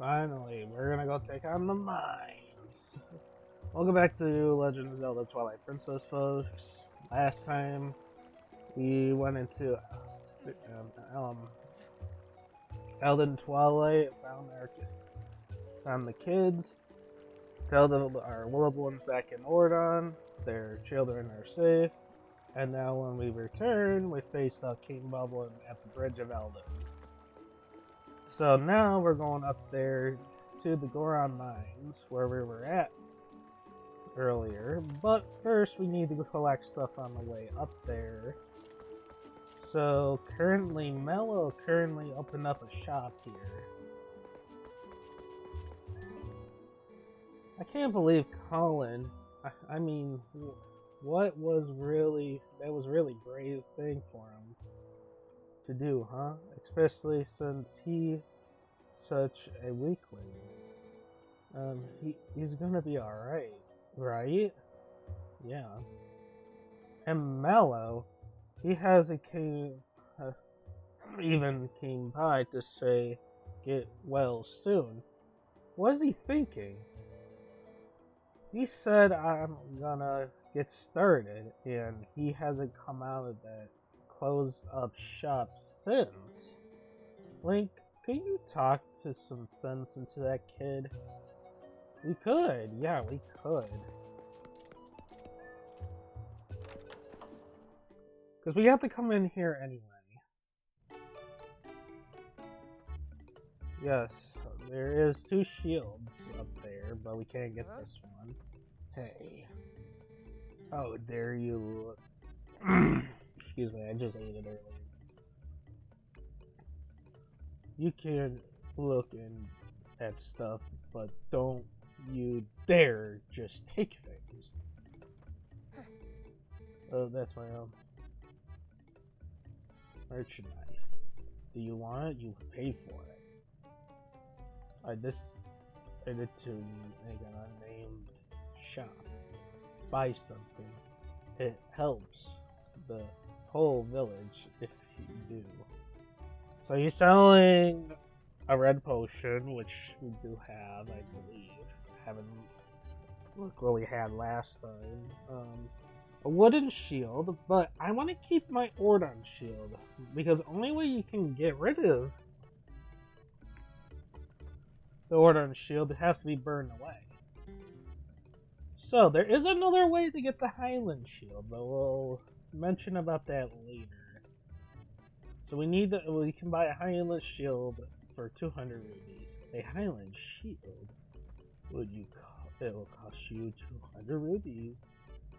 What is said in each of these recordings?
Finally, we're gonna go take on the mines. Welcome back to Legend of Zelda Twilight Princess, folks. Last time, we went into Elden Twilight, found the kids, told them our loved ones back in Ordon, their children are safe, and now when we return, we face King Bubbling at the Bridge of Elden. So now we're going up there to the Goron Mines, where we were at earlier, but first we need to collect stuff on the way up there. So Mello currently opened up a shop here. I can't believe Colin, I mean, that was really brave thing for him to do, huh? Especially since he's such a weakling. He's gonna be alright, right? Yeah. And Mello, he even came by to say, get well soon. What is he thinking? He said, I'm gonna get started, and he hasn't come out of that closed up shop since. Link, could you talk to some sense into that kid? We could, yeah, we could. Because we have to come in here anyway. Yes, there is 2 shields up there, but we can't get this one. Hey. How dare you... Excuse me, I just ate it earlier. You can look at stuff, but don't you dare just take things. Oh, that's my own merchandise. Do you want it? You pay for it. I decided to make an unnamed shop. Buy something. It helps the whole village if you do. So you're selling a red potion, which we do have, I believe. Haven't looked what we had last time. A wooden shield, but I want to keep my Ordon shield, because the only way you can get rid of the Ordon shield, it has to be burned away. So there is another way to get the Highland shield, but we'll mention about that later. So we can buy a Highland shield for 200 rupees. A Highland shield? It will cost you 200 rupees.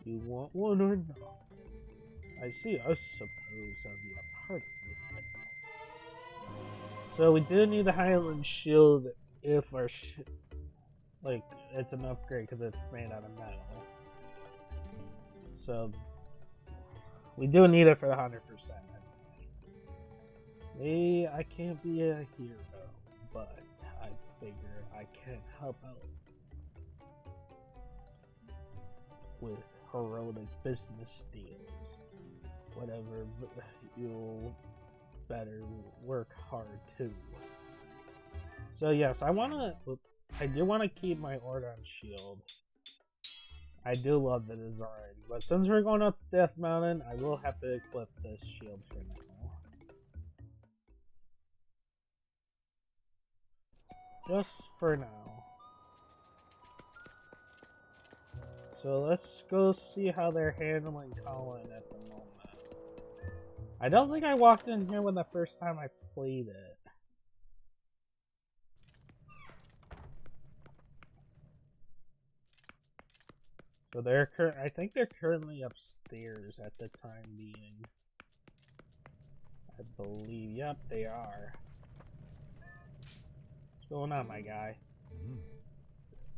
You want one or not? I see, I suppose I'll be a part of this. So we do need the Highland shield if our it's an upgrade because it's made out of metal. So we do need it for the 100%. Maybe I can't be a hero, but I figure I can help out with heroic business deals. Whatever, you'll better work hard too. So yes, I do want to keep my Ordon shield. I do love the design, but since we're going up Death Mountain, I will have to equip this shield for now. Just for now. So let's go see how they're handling Colin at the moment. I don't think I walked in here when the first time I played it. So I think they're currently upstairs at the time being. I believe, yep, they are. What's going on, my guy?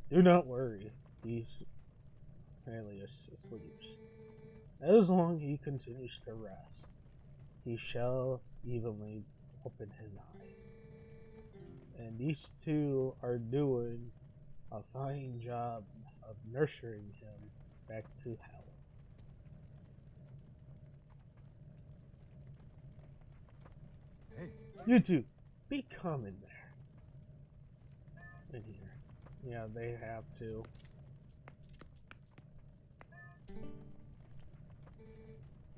Do not worry. He's apparently asleep. As long as he continues to rest, he shall evenly open his eyes. And these two are doing a fine job of nurturing him back to health. Hey. You two, be calm in there. in here. Yeah, they have to.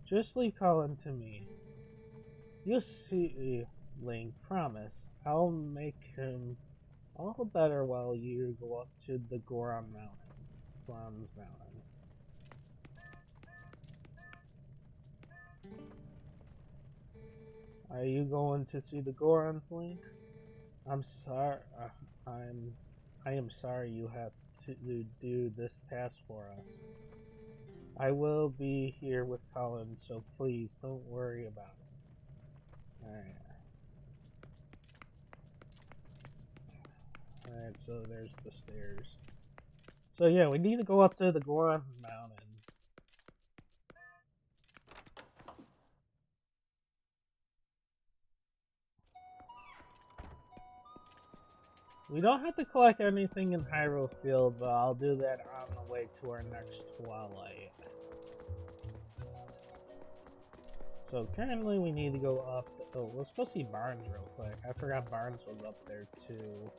Just leave Colin to me. You'll see, Link, promise. I'll make him all better while you go up to the Goron Mountain. Goron's Mountain. Are you going to see the Gorons, Link? I'm sorry. I am sorry you have to do this task for us. I will be here with Colin, so please don't worry about it. Alright, so there's the stairs. So yeah, we need to go up to the Goron Mountain. We don't have to collect anything in Hyrule Field, but I'll do that on the way to our next Twilight. So currently we need to go up. Oh, let's go see Barnes real quick. I forgot Barnes was up there too.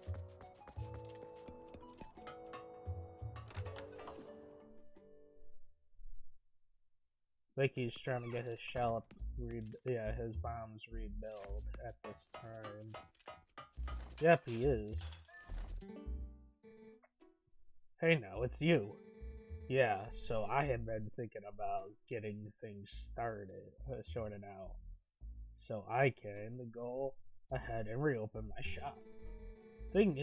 Vicky's trying to get his shell his bombs rebuilt at this time. Yep, he is. Hey now, it's you. Yeah, so I had been thinking about getting things sorted out. So I can go ahead and reopen my shop. Thing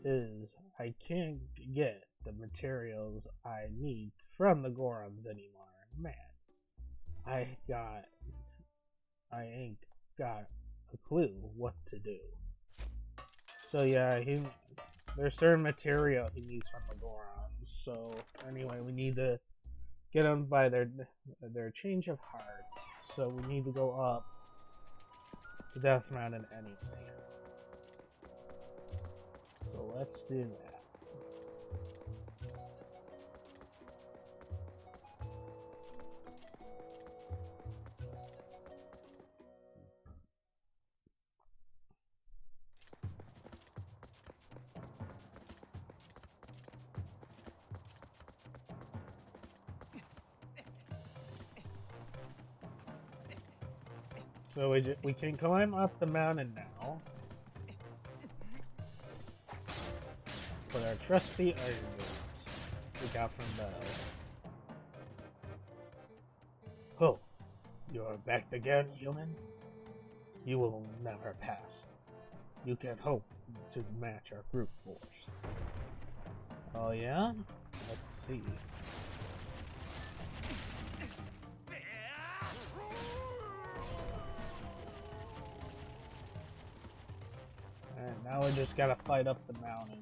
is I can't get the materials I need from the Gorons anymore. Man, I ain't got a clue what to do. So yeah, there's certain material he needs from the Gorons. So anyway, we need to get them by their change of heart. So we need to go up to Death Mountain anyway. So let's do that. So we can climb up the mountain now. With our trusty iron boots we got from Belle. Oh, you're back again, human? You will never pass. You can hope to match our brute force. Oh yeah? Let's see. Alright, now we just gotta fight up the mountain.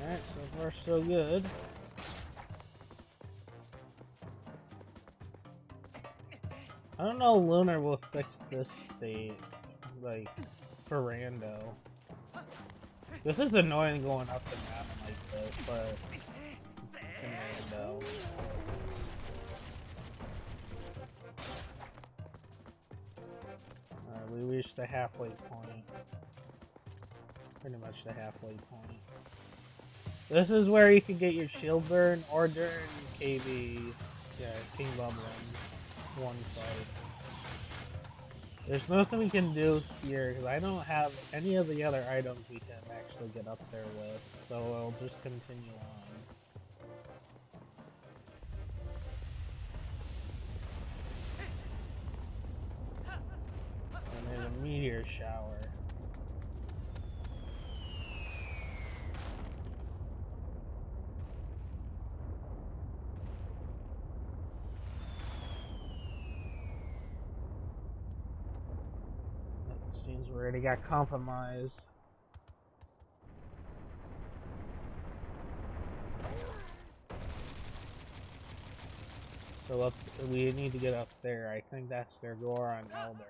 Alright, so far so good. I don't know if Lunar will fix this state, like, for rando. This is annoying going up the mountain like this, but it's rando. Alright, we reached the halfway point. Pretty much the halfway point. This is where you can get your shield burn, or during KB, King Bubbling one fight. There's nothing we can do here, because I don't have any of the other items we can actually get up there with, so I'll just continue on. And there's a meteor shower. already got compromised. So we need to get up there. I think that's their Goron Elder.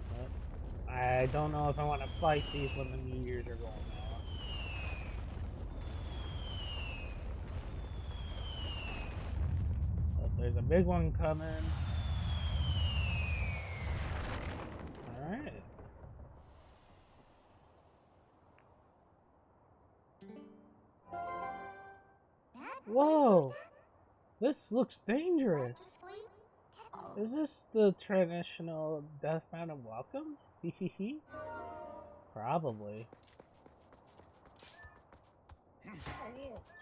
But I don't know if I want to fight these when the New Year's are going on. But there's a big one coming. Alright. Whoa! This looks dangerous. Is this the traditional Death Mountain welcome? Hehehe. Probably.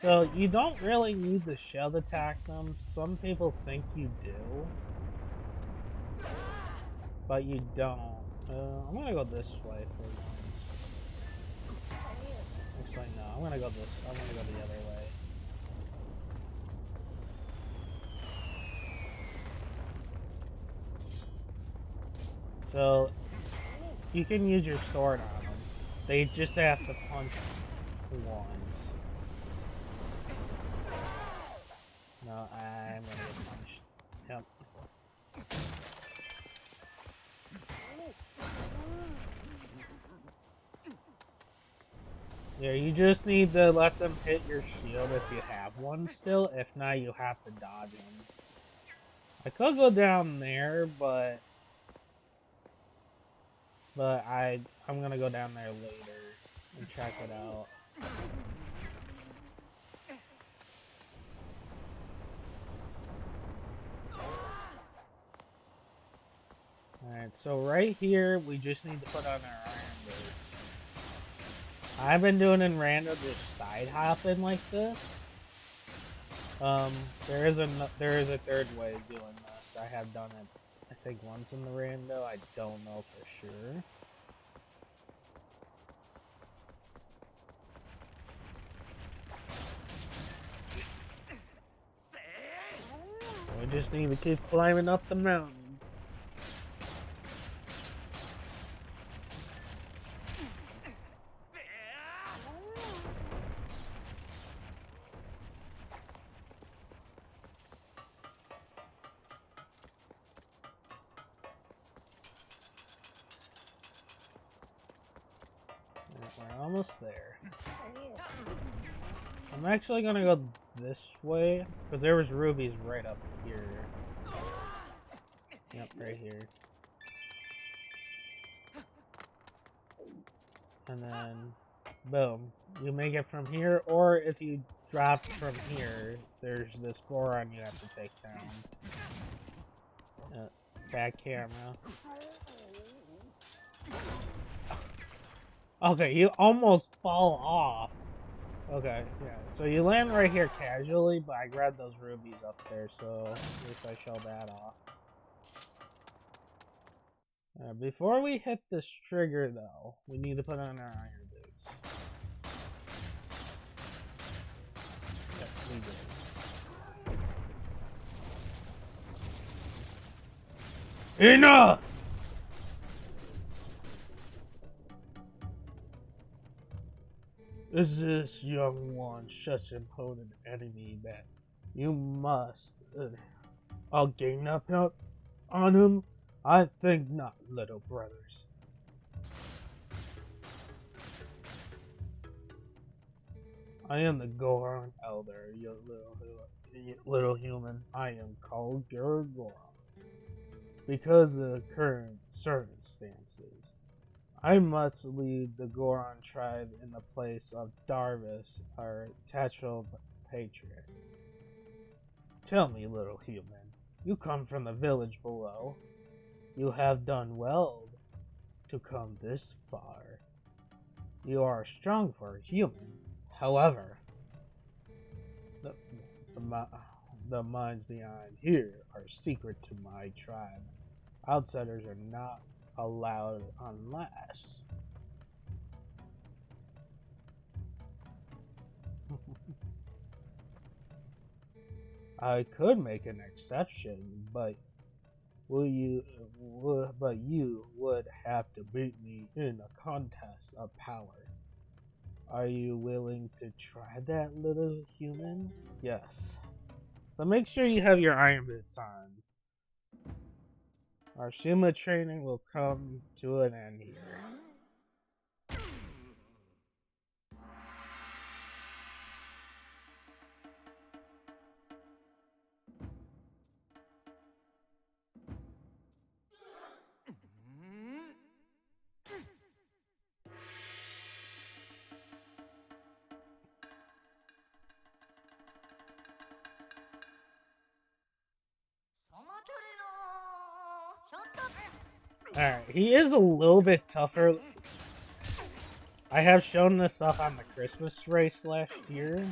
So you don't really need the shield attack them. Some people think you do, but you don't. I'm gonna go this way for once. Actually, no. I'm gonna go the other way. So you can use your sword on them. They just have to punch once. No, I'm gonna get punched. Yep. Yeah, you just need to let them hit your shield if you have one still. If not, you have to dodge them. I could go down there, but I'm gonna go down there later and check it out. Alright, so right here, we just need to put on our iron boots. I've been doing in rando just side hopping like this. There is a third way of doing this. I have done it, I think, once in the rando. I don't know for sure. We just need to keep climbing up the mountain. We're almost there. I'm actually gonna go this way, because there was rubies right up here. Yep, right here. And then, boom. You make it from here, or if you drop from here, there's this Goron you have to take down. Back camera. Okay, you almost fall off. Okay, yeah. So you land right here casually, but I grabbed those rubies up there, so at least I show that off. Before we hit this trigger, though, we need to put on our iron boots. Yep, we did. Enough! Is this young one such an impotent enemy that you must I'll gang up on him? I think not, little brothers. I am the Goron Elder, you little human. I am called your Goron because of the current circumstances. I must lead the Goron tribe in the place of Darvis, our Tetral patriarch. Tell me, little human, you come from the village below. You have done well to come this far. You are strong for a human. However, the mines behind here are secret to my tribe. Outsiders are not allowed unless... I could make an exception, but you would have to beat me in a contest of power. Are you willing to try that, little human? Yes. So make sure you have your iron boots on. Our Shuma training will come to an end here. Alright, he is a little bit tougher. I have shown this off on the Christmas race last year.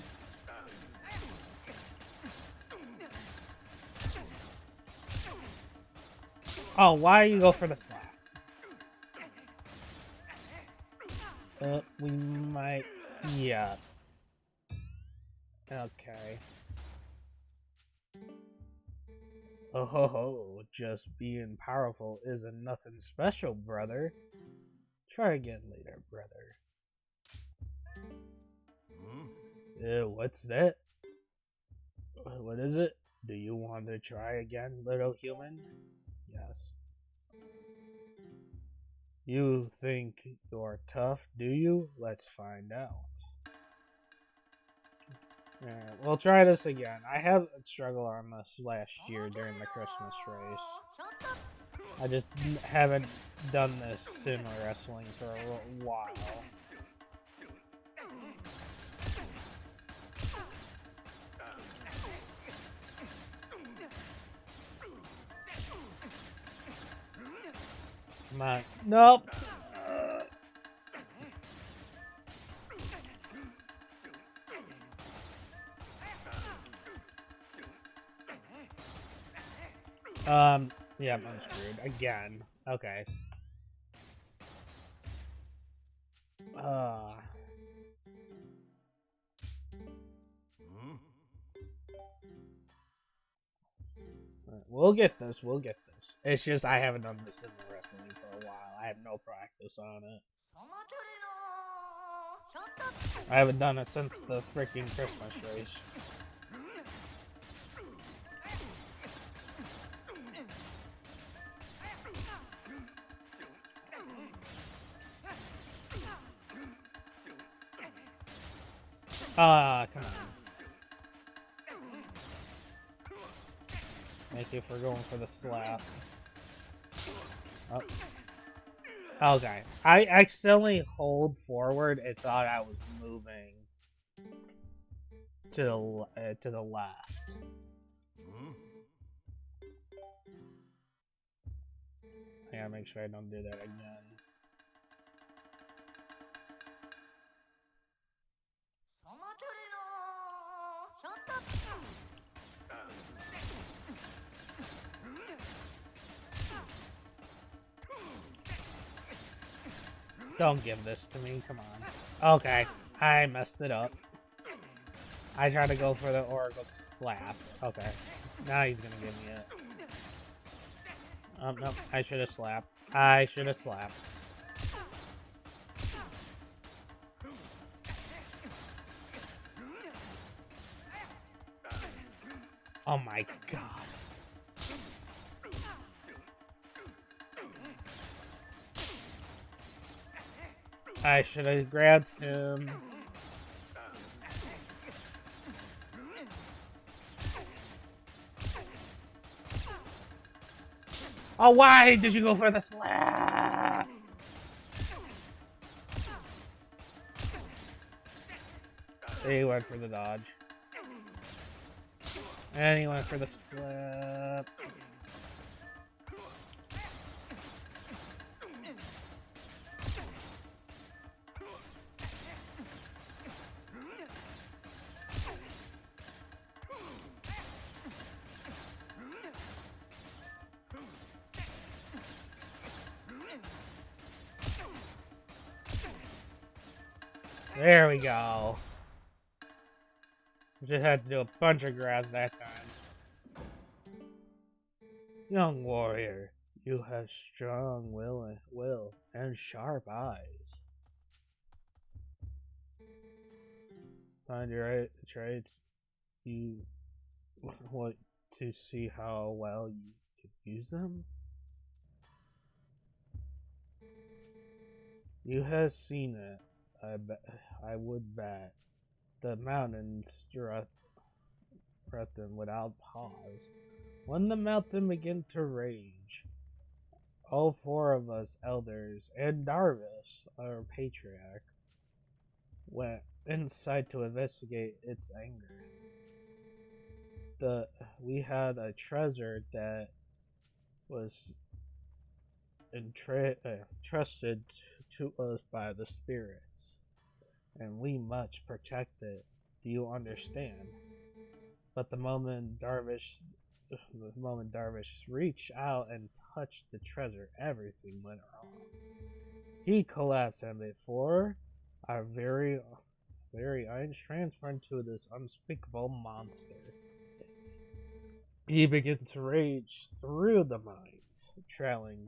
Oh, why you go for the slap? We might... Yeah. Okay. Oh ho ho, just being powerful isn't nothing special, brother. Try again later, brother. What's that? What is it? Do you want to try again, little human? Yes. You think you're tough, do you? Let's find out. Alright, we'll try this again. I have struggled on this last year during the Christmas race. I just haven't done this in wrestling for a while. Come on. Nope. Yeah, I'm screwed. Again. Okay. We'll get this, we'll get this. It's just I haven't done this in wrestling for a while. I have no practice on it. I haven't done it since the freaking Christmas race. Come on. Thank you for going for the slap. Oh. Okay. I accidentally hold forward and thought I was moving to the left. I gotta make sure I don't do that again. Don't give this to me, come on. Okay, I messed it up. I tried to go for the Oracle slap. Okay, now he's gonna give me it. Nope, I should have slapped. I should have slapped. Oh my god. I should have grabbed him. Oh, why did you go for the slap? He went for the dodge. And he went for the slap. There we go. Just had to do a bunch of grabs that time. Young warrior, you have strong will and sharp eyes. Find your traits. You want to see how well you can use them? You have seen it. I would bet. The mountains threaten without pause. When the mountain began to rage, all four of us elders and Darvis, our patriarch, went inside to investigate its anger. We had a treasure that was entrusted to us by the spirits, and we must protect it. Do you understand? But the moment Darvish reached out and touched the treasure, everything went wrong. He collapsed, and before our very eyes transferred to this unspeakable monster, he began to rage through the mines, trailing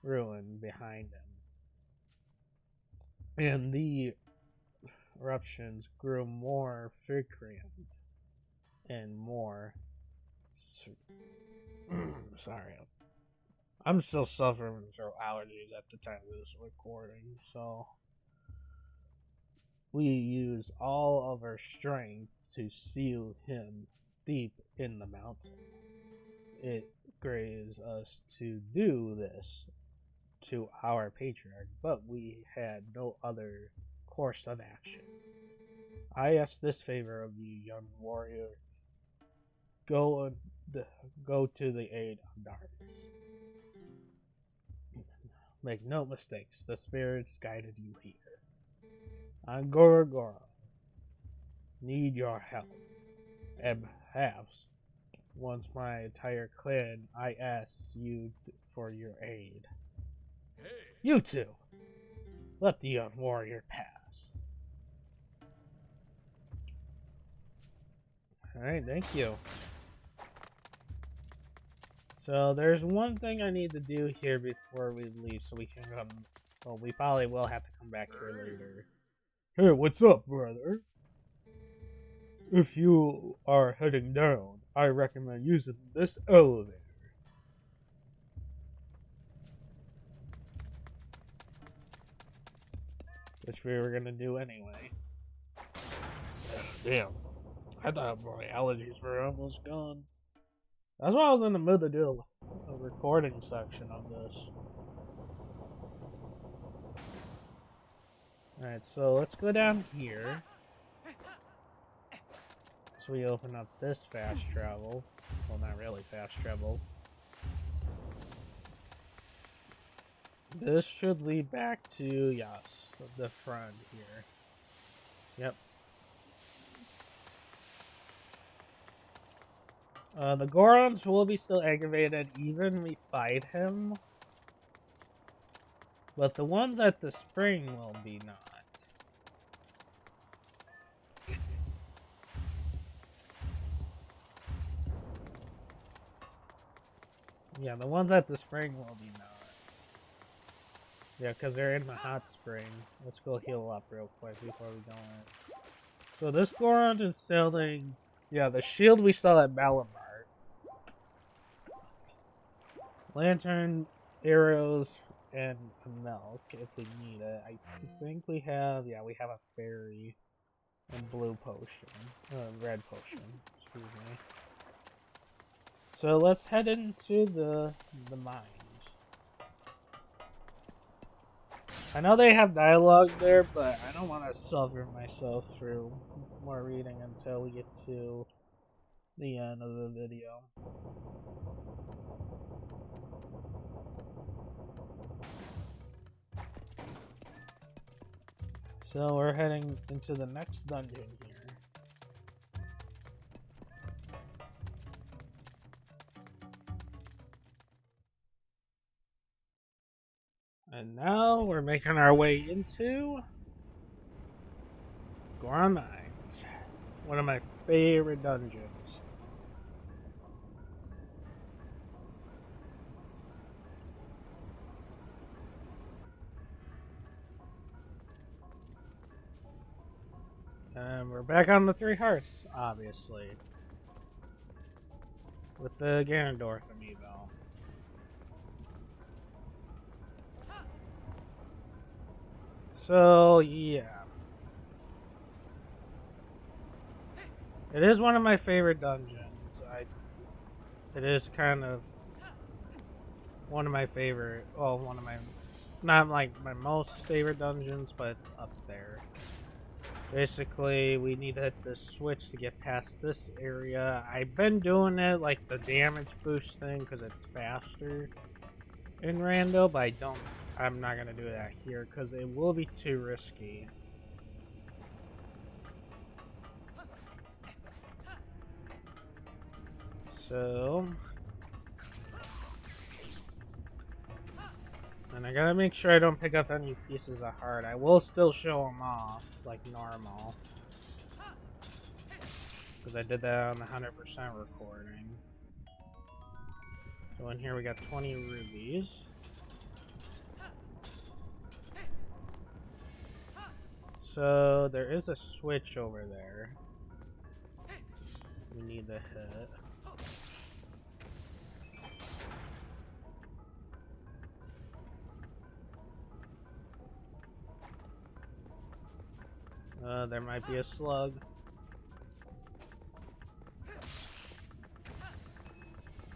ruin behind him. And the eruptions grew more frequent and more. Sorry, I'm still suffering from allergies at the time of this recording, so we use all of our strength to seal him deep in the mountain. It grieves us to do this to our patriarch, but we had no other course of action. I ask this favor of you, young warrior. Go to the aid of darkness. Make no mistakes, the spirits guided you here. Angora need your help, and perhaps once my entire clan, I ask you for your aid. You two, let the young warrior pass. Alright, thank you. So there's one thing I need to do here before we leave so we can come. Well, we probably will have to come back here later. Hey, what's up, brother? If you are heading down, I recommend using this elevator. Which we were gonna do anyway. Damn. I thought my allergies were almost gone. That's why I was in the mood to do a recording section of this. Alright, so let's go down here. So we open up this fast travel. Well, not really fast travel. This should lead back to, yes, the front here. Yep. The Gorons will be still aggravated even we fight him. But the ones at the spring will be not. Yeah, the ones at the spring will be not. Yeah, because they're in the hot spring. Let's go heal up real quick before we go in. So this Goron is selling... Yeah, the shield we saw at Malamar. Lantern, arrows, and milk if we need it. I think we have... Yeah, we have a fairy and blue potion. Red potion. Excuse me. So let's head into the mines. I know they have dialogue there, but I don't want to suffer myself through more reading until we get to the end of the video. So we're heading into the next dungeon here. And now we're making our way into Goron Mines, one of my favorite dungeons. And we're back on the 3 hearts, obviously. With the Ganondorf amiibo. So, yeah. It is one of my favorite dungeons. It is kind of one of my favorite, well, one of my, not like my most favorite dungeons, but it's up there. Basically, we need to hit this switch to get past this area. I've been doing it like the damage boost thing because it's faster in rando, but I'm not gonna do that here because it will be too risky. So, and I gotta make sure I don't pick up any pieces of heart. I will still show them off like normal, because I did that on the 100% recording. So in here we got 20 rubies. So there is a switch over there we need to hit. There might be a slug.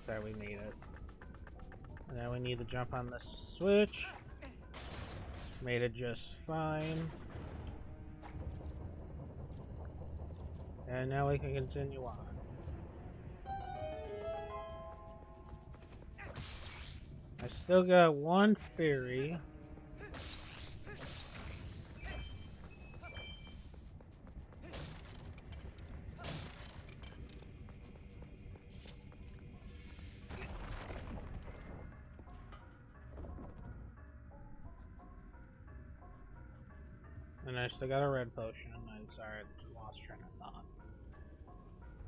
There, we made it. And then we need to jump on this switch. Made it just fine. And now we can continue on. I still got one fairy. And I still got a red potion. I'm sorry, I lost train of thought.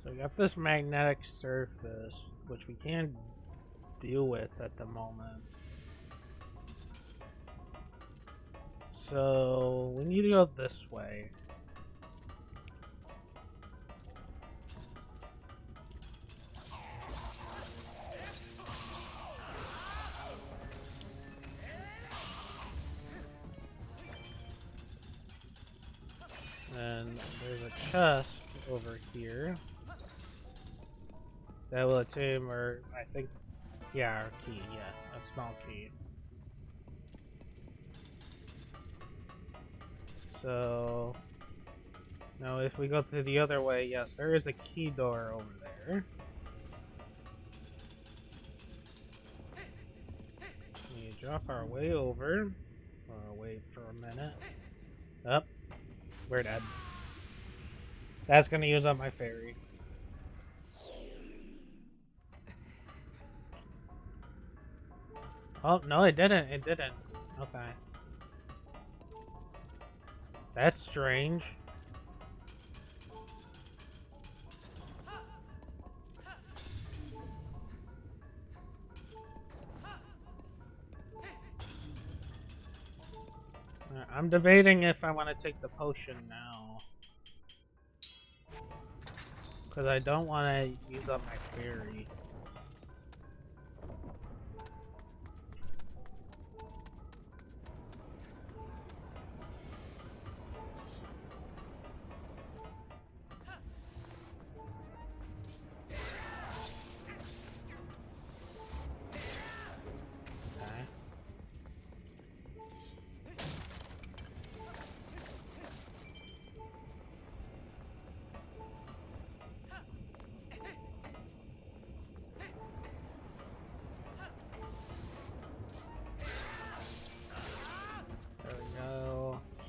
So we got this magnetic surface, which we can't deal with at the moment. So we need to go this way. And there's a chest over here that will attain, or I think, yeah, our key, yeah, a small key. So now if we go to the other way, yes, there is a key door over there. We drop our way over, or wait for a minute. Up. We're dead. That's gonna use up my fairy. Oh, no, it didn't. It didn't. Okay. That's strange. I'm debating if I want to take the potion now. Because I don't want to use up my fairy.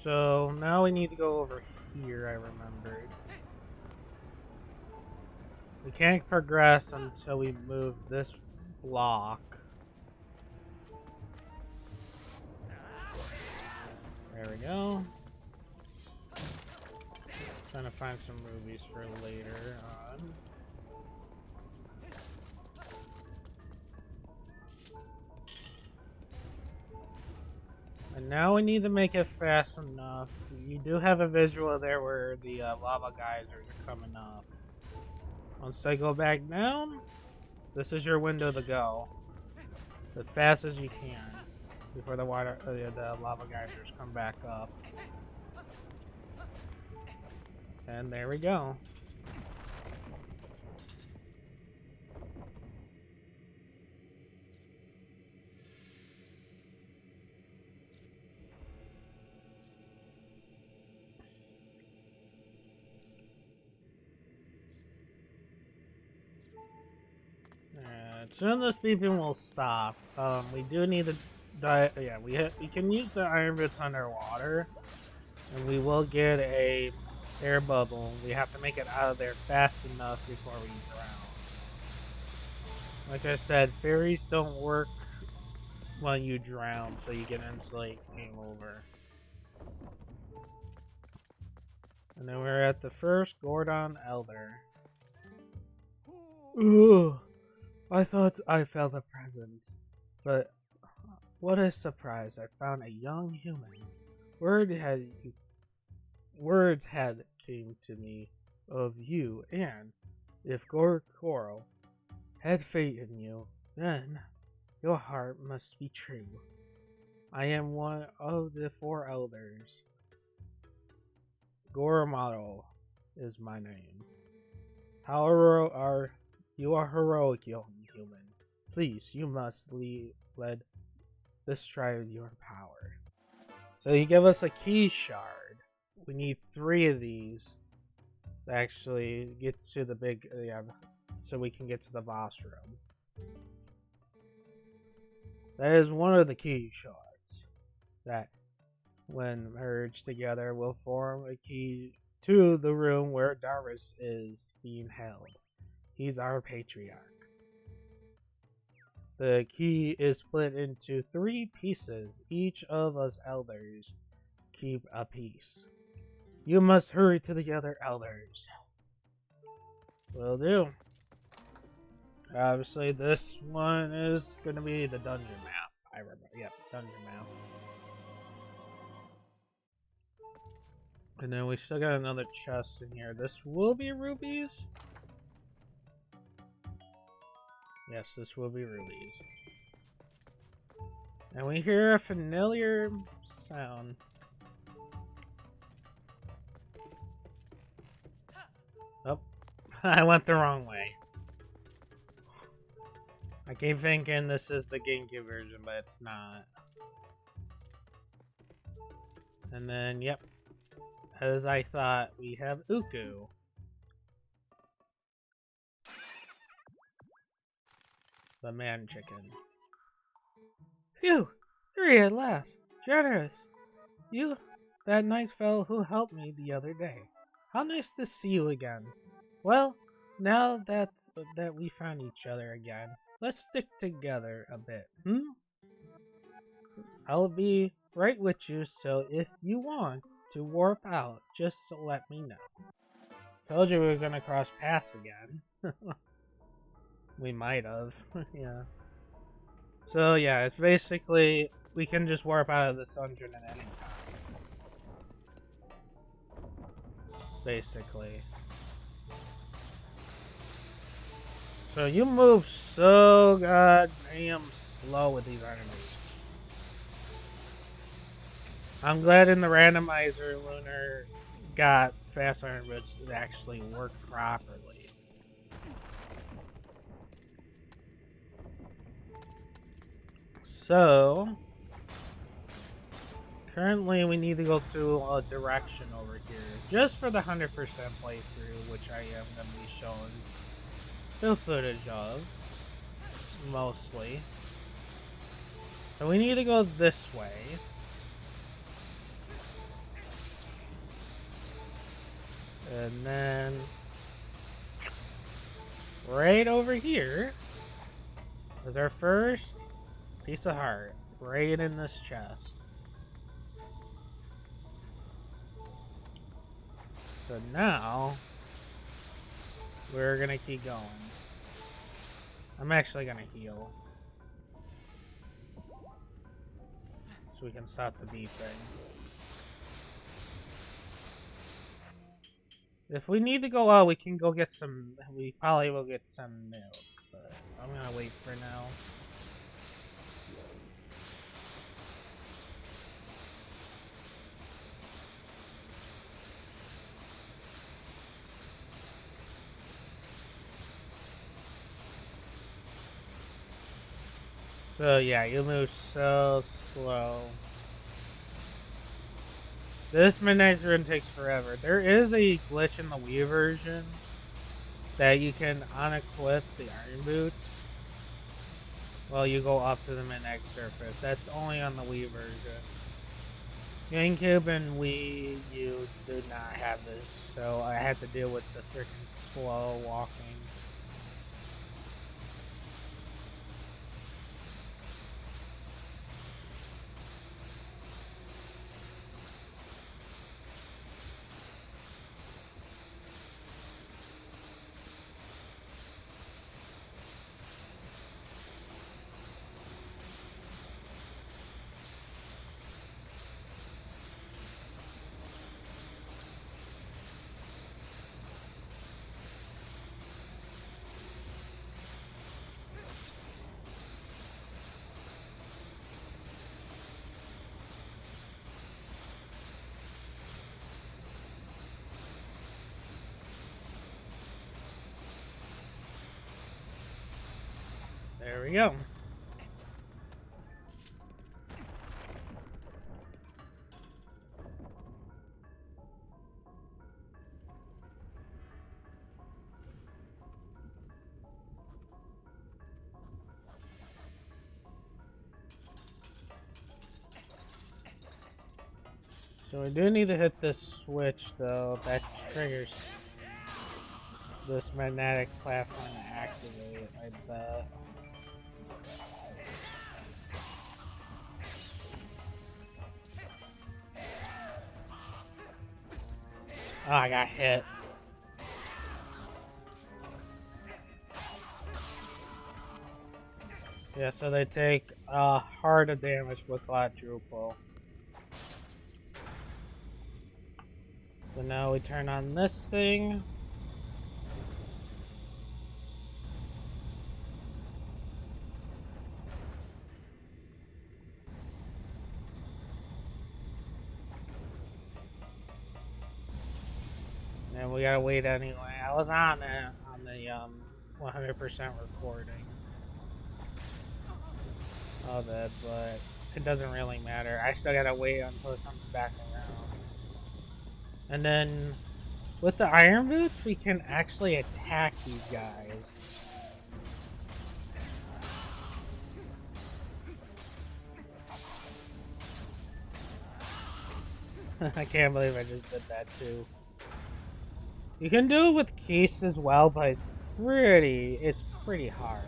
So now we need to go over here, I remembered. We can't progress until we move this block. There we go. Trying to find some rubies for later on. And now we need to make it fast enough. You do have a visual there where the lava geysers are coming up. Once they go back down, this is your window to go. As fast as you can before the lava geysers come back up. And there we go. Soon this beeping will stop. We do need to die. Yeah, we can use the iron bits underwater, and we will get a air bubble. We have to make it out of there fast enough before we drown. Like I said, fairies don't work when you drown, so you get instantly game over. And then we're at the first Gordon Elder. Ooh. I thought I felt a presence, but what a surprise! I found a young human. Words had came to me of you, and if Coral had faith in you, then your heart must be true. I am one of the 4 elders. Goromaro is my name. However, you are heroic, young human. Please, you must lead this tribe with your power. So you give us a key shard. We need 3 of these to actually get to the big, so we can get to the boss room. That is one of the key shards that, when merged together, will form a key to the room where Darius is being held. He's our patriarch. The key is split into 3 pieces. Each of us elders keep a piece. You must hurry to the other elders. Will do. Obviously, this one is going to be the dungeon map. I remember. Yep, dungeon map. And then we still got another chest in here. This will be rubies. Yes, this will be rubies. And we hear a familiar sound. Oh, I went the wrong way. I keep thinking this is the GameCube version, but it's not. And then, yep. As I thought, we have Uku. The man chicken. Phew! 3 at last! Generous! You, that nice fellow who helped me the other day. How nice to see you again. Well, now that we found each other again, let's stick together a bit, I'll be right with you, so if you want to warp out, just let me know. Told you we were gonna cross paths again. We might have, yeah. So yeah, it's basically, we can just warp out of this dungeon at any time. Basically. So you move so goddamn slow with these enemies. I'm glad in the randomizer Lunar got fast iron bits that actually work properly. So currently we need to go to a direction over here just for the 100% playthrough, which I am going to be showing the footage of mostly. So we need to go this way. And then right over here is our first piece of heart, right in this chest. So now we're gonna keep going. I'm actually gonna heal. So we can stop the beeping. If we need to go out, we can go get some. We probably will get some milk, but I'm gonna wait for now. So yeah, you move so slow. This midnight run takes forever. There is a glitch in the Wii version that you can unequip the iron boots while you go up to the midnight surface. That's only on the Wii version. GameCube and Wii U do not have this, so I had to deal with the freaking slow walking. There we go. So we do need to hit this switch though, that triggers this magnetic platform to activate, I bet. Oh, I got hit. Yeah, so they take hard of damage with quadruple. So now we turn on this thing. And we gotta wait anyway. I was on the 100% recording of it, but it doesn't really matter. I still gotta wait until it comes back around. And then with the iron boots, we can actually attack these guys. I can't believe I just did that too. You can do it with Keys as well, but it's pretty hard.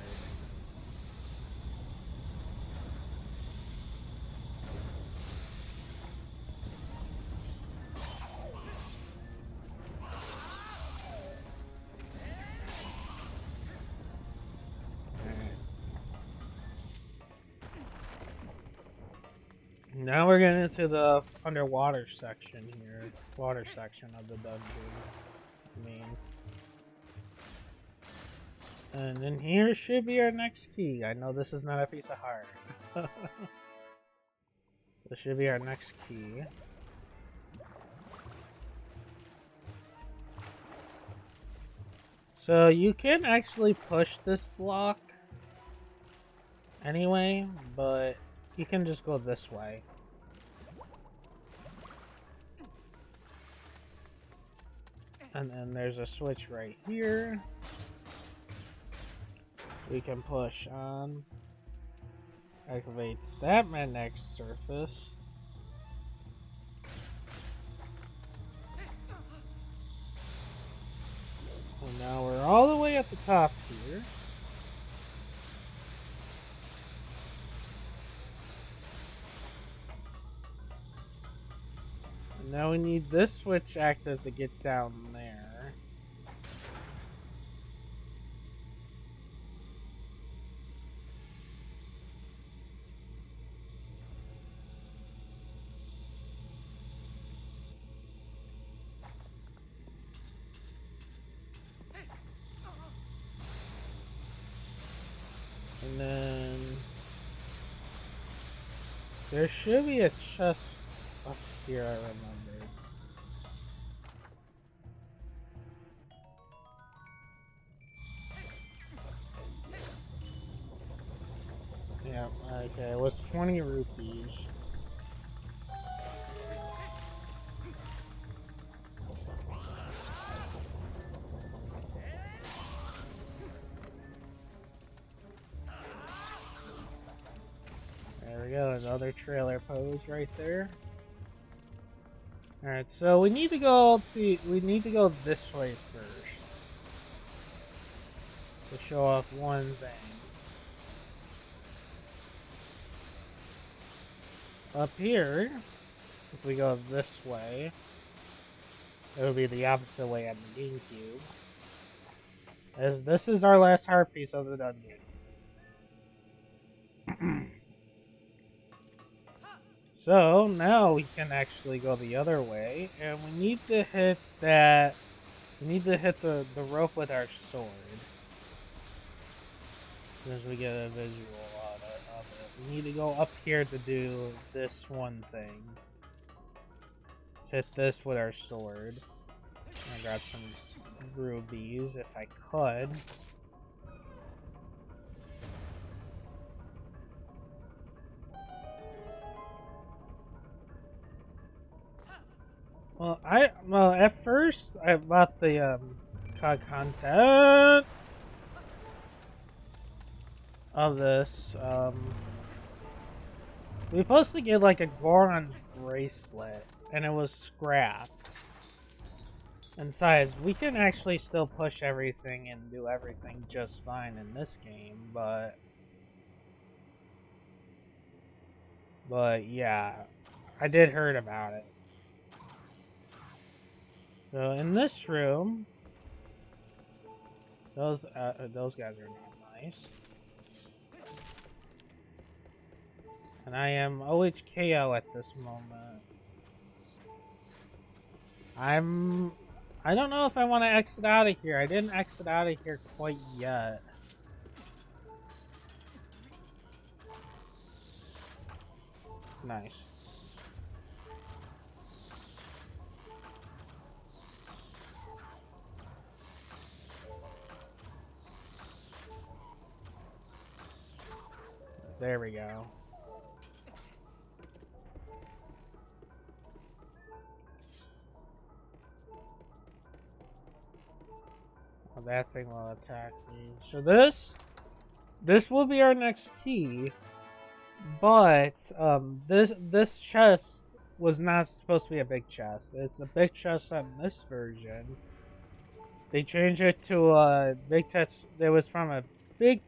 Now we're getting into the underwater section here. Water section of the dungeon. And then here should be our next key. I know this is not a piece of heart. This should be our next key. So you can actually push this block anyway, but you can just go this way. And then there's a switch right here. We can push on. Activates that magnetic surface. And now we're all the way at the top here. And now we need this switch active to get down there. And then there should be a chest up here, I remember. Yeah, okay, it was 20 rupees. There we go, another trailer pose right there. Alright, so we need to go this way first. To show off one thing. Up here, if we go this way, it'll be the opposite way on the GameCube. As this is our last heart piece of the dungeon. So now we can actually go the other way, and we need to hit that. We need to hit the rope with our sword. As we get a visual of it. We need to go up here to do this one thing. Let's hit this with our sword. I grab some rubies if I could. Well, at first I bought the content of this. We were supposed to get like a Goron bracelet, and it was scrapped. And besides, we can actually still push everything and do everything just fine in this game, but yeah, I did heard about it. So in this room, those guys are not nice. And I am OHKO at this moment. I don't know if I want to exit out of here. I didn't exit out of here quite yet. Nice. There we go. Oh, that thing will attack me. So this will be our next key, but this chest was not supposed to be a big chest. It's a big chest on this version. They changed it to a big chest. It was from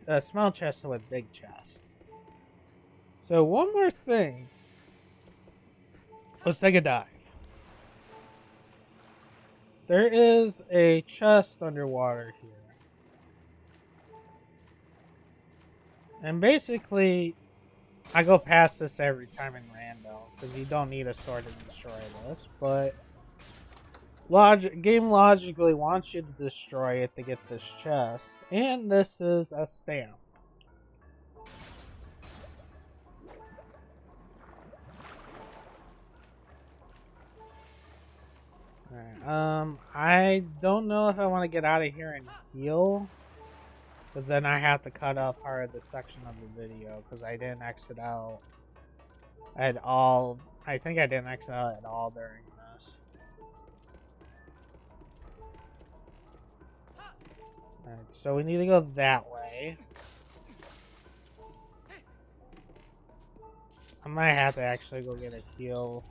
a small chest to a big chest. So one more thing. Let's take a dive. There is a chest underwater here. And basically, I go past this every time in rando, because you don't need a sword to destroy this, but game logically wants you to destroy it to get this chest, and this is a stamp. Alright, I don't know if I want to get out of here and heal, because then I have to cut out part of the section of the video, because I didn't exit out at all. I think I didn't exit out at all during this. Alright, so we need to go that way. I might have to actually go get a heal.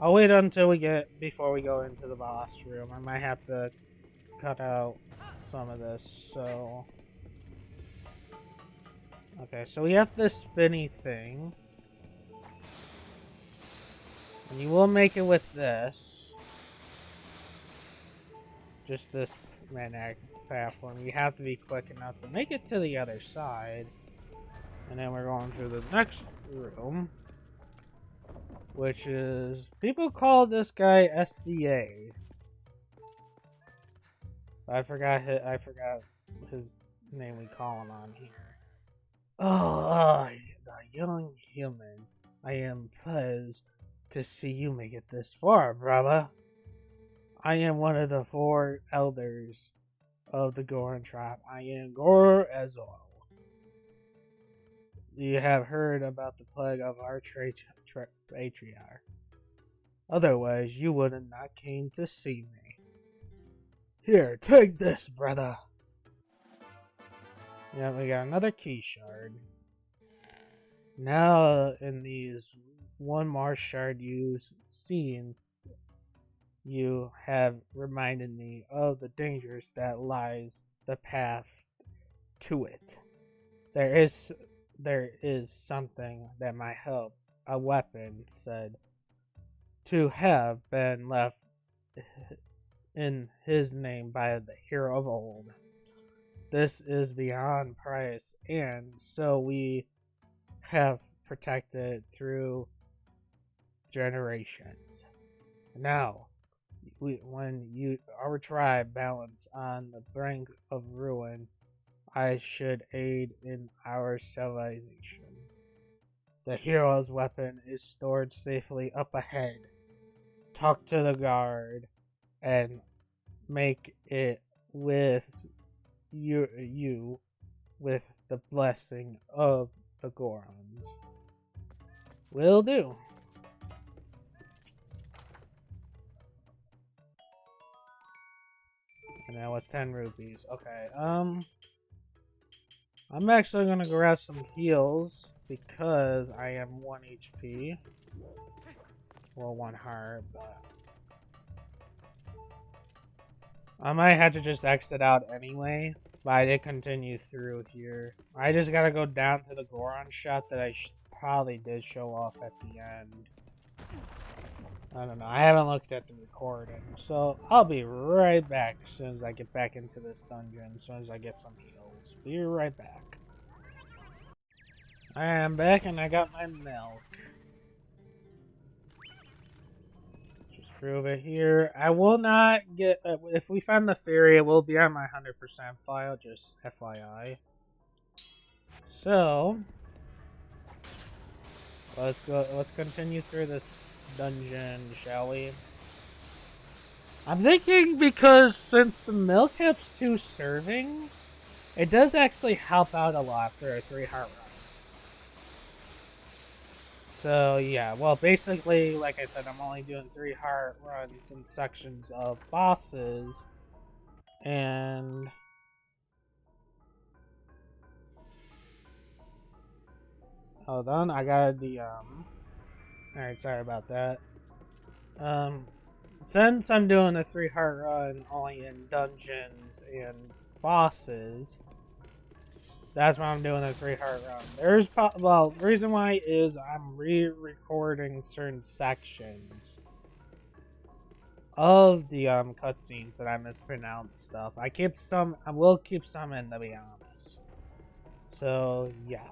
I'll wait until before we go into the boss room. I might have to cut out some of this, so. Okay, so we have this spinny thing. And you will make it with this. Just this magnetic platform. You have to be quick enough to make it to the other side. And then we're going through the next room, which is, people call this guy SDA. I forgot his name we call him on here. Oh, the young human. I am pleased to see you make it this far, brother. I am one of the four elders of the Goron tribe. I am Gor Azor. You have heard about the plague of our patriarch. Otherwise, you would have not came to see me. Here, take this, brother. Yeah, we got another key shard. Now, in these one more shard you've seen, you have reminded me of the dangers that lies the path to it. There is something that might help. A weapon said to have been left in his name by the hero of old. This is beyond price, and so we have protected through generations. Now, when our tribe balance on the brink of ruin, I should aid in our civilization. The hero's weapon is stored safely up ahead. Talk to the guard and make it with you with the blessing of the Gorons. Will do. And that was 10 rupees. Okay, I'm actually gonna grab some heals because I am 1 HP. Well, 1 heart, but I might have to just exit out anyway. But I did continue through here. I just gotta go down to the Goron shot that I probably did show off at the end. I don't know. I haven't looked at the recording. So I'll be right back as soon as I get back into this dungeon. As soon as I get some heals. Be right back. I am back and I got my milk. Just prove it here. I will not get... if we find the fairy, it will be on my 100% file. Just FYI. So... let's go. Let's continue through this dungeon, shall we? I'm thinking because since the milk has 2 servings, it does actually help out a lot for a 3 heart run. So yeah, well basically, like I said, I'm only doing 3 heart runs in sections of bosses, and hold on, I got the alright, sorry about that. Since I'm doing a 3 heart run only in dungeons and bosses, that's why I'm doing a 3 heart run. The reason why is I'm re-recording certain sections of the cutscenes that I mispronounced stuff. I will keep some in, to be honest. So yeah.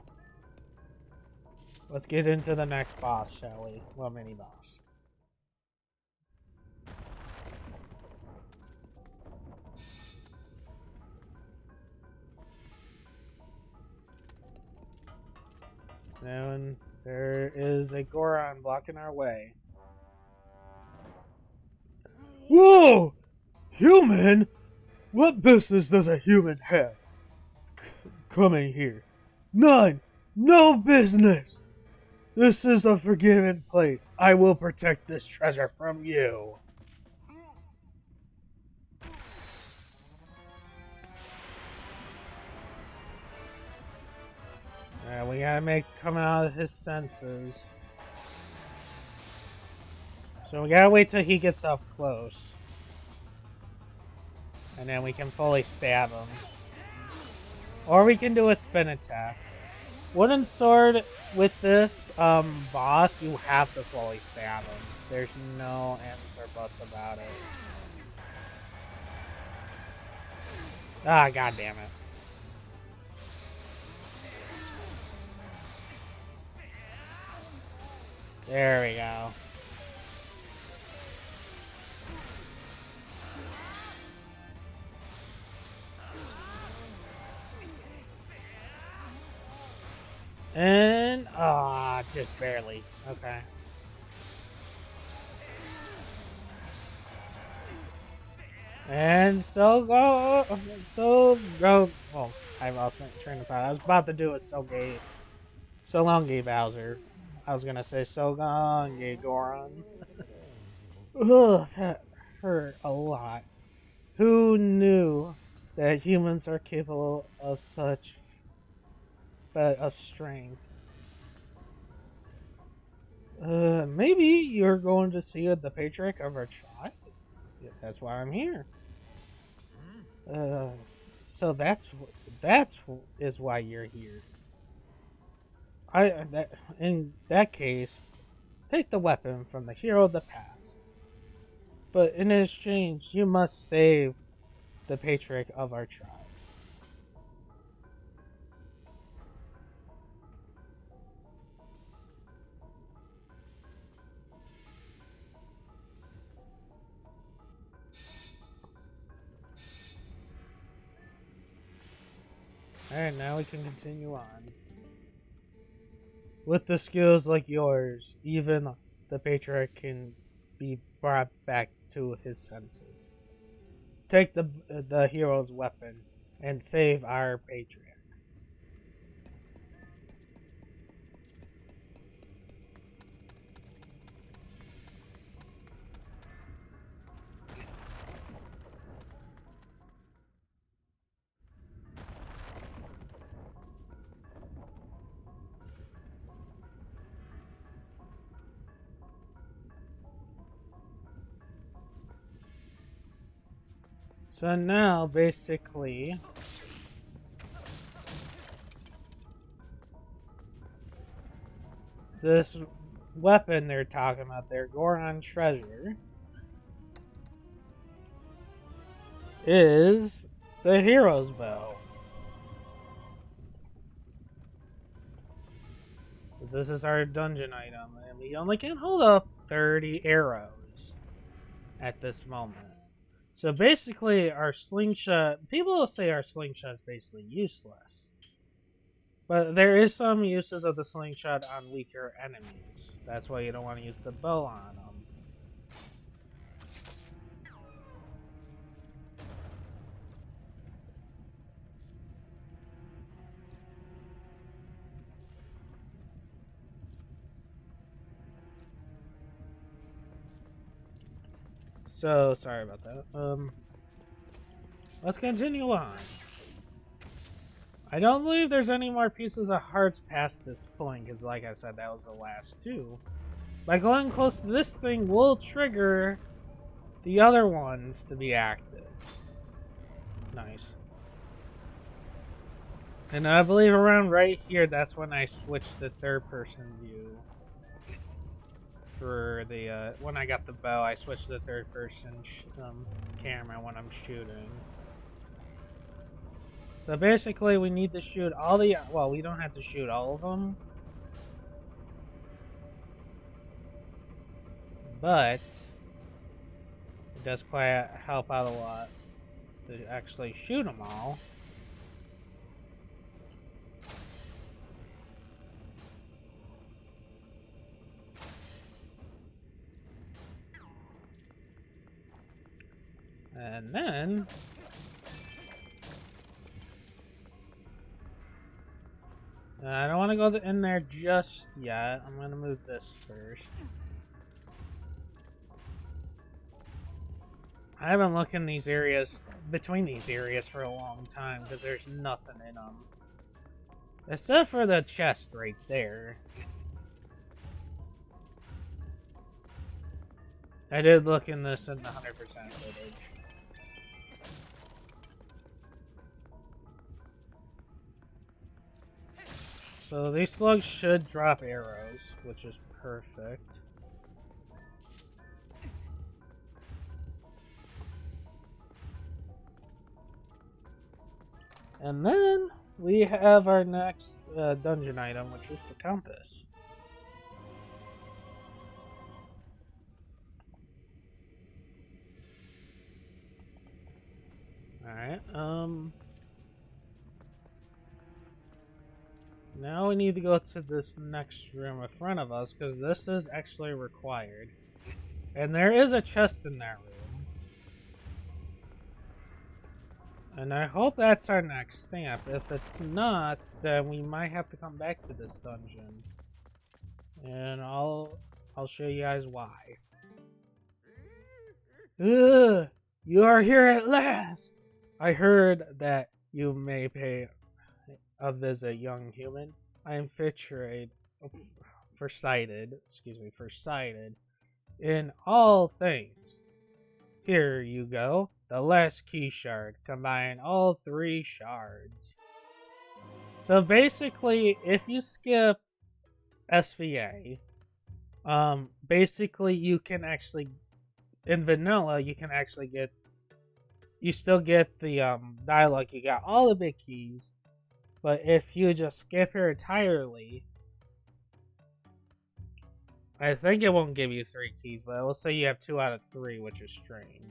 Let's get into the next boss, shall we? Well, mini boss. And there is a Goron blocking our way. Whoa! Human? What business does a human have coming here? None! No business! This is a forgiven place. I will protect this treasure from you. We gotta make coming out of his senses. So we gotta wait till he gets up close. And then we can fully stab him. Or we can do a spin attack. Wooden sword with this boss, you have to fully stab him. There's no ands or buts about it. Ah, god damn it. There we go. And, just barely. Okay. And go. Well, I lost my train of thought. I was about to do a so long, gay Bowser. I was gonna say so long, gay Goron. Ugh, that hurt a lot. Who knew that humans are capable of such of strength? Maybe you're going to see the patriarch of our tribe. Yeah, that's why I'm here. Uh, so that's is why you're here. In that case, take the weapon from the hero of the past. But in exchange, you must save the patriarch of our tribe. Alright, now we can continue on. With the skills like yours, even the patriarch can be brought back to his senses. Take the hero's weapon and save our patriarch. So now, basically, this weapon they're talking about there, Goron Treasure, is the hero's bow. This is our dungeon item, and we only can hold up 30 arrows at this moment. So basically, our slingshot, people will say our slingshot is basically useless. But there is some uses of the slingshot on weaker enemies. That's why you don't want to use the bow on them. So, sorry about that. Let's continue on. I don't believe there's any more pieces of hearts past this point, because like I said, that was the last two. By going close to this thing will trigger the other ones to be active. Nice. And I believe around right here, that's when I switched to third person view. For the, when I got the bow, I switched to third person camera when I'm shooting. So basically, we need to shoot all the, well, we don't have to shoot all of them. But it does quite help out a lot to actually shoot them all. And then I don't want to go in there just yet. I'm going to move this first. I haven't looked in these areas, between these areas for a long time, because there's nothing in them. Except for the chest right there. I did look in this in the 100% footage. So these slugs should drop arrows, which is perfect. And then we have our next dungeon item, which is the compass. Alright, Now we need to go to this next room in front of us, because this is actually required. And there is a chest in that room. And I hope that's our next stamp. If it's not, then we might have to come back to this dungeon. And I'll show you guys why. Ugh, you are here at last! I heard that you may pay a visit, young human. I am foresighted in all things. Here you go, the last key shard. Combine all 3 shards. So basically, if you skip SVA, basically you can actually, in vanilla, you can actually get, you still get the dialogue, you got all the big keys, but if you just skip her entirely, I think it won't give you 3 keys, but it will say you have 2 out of 3, which is strange.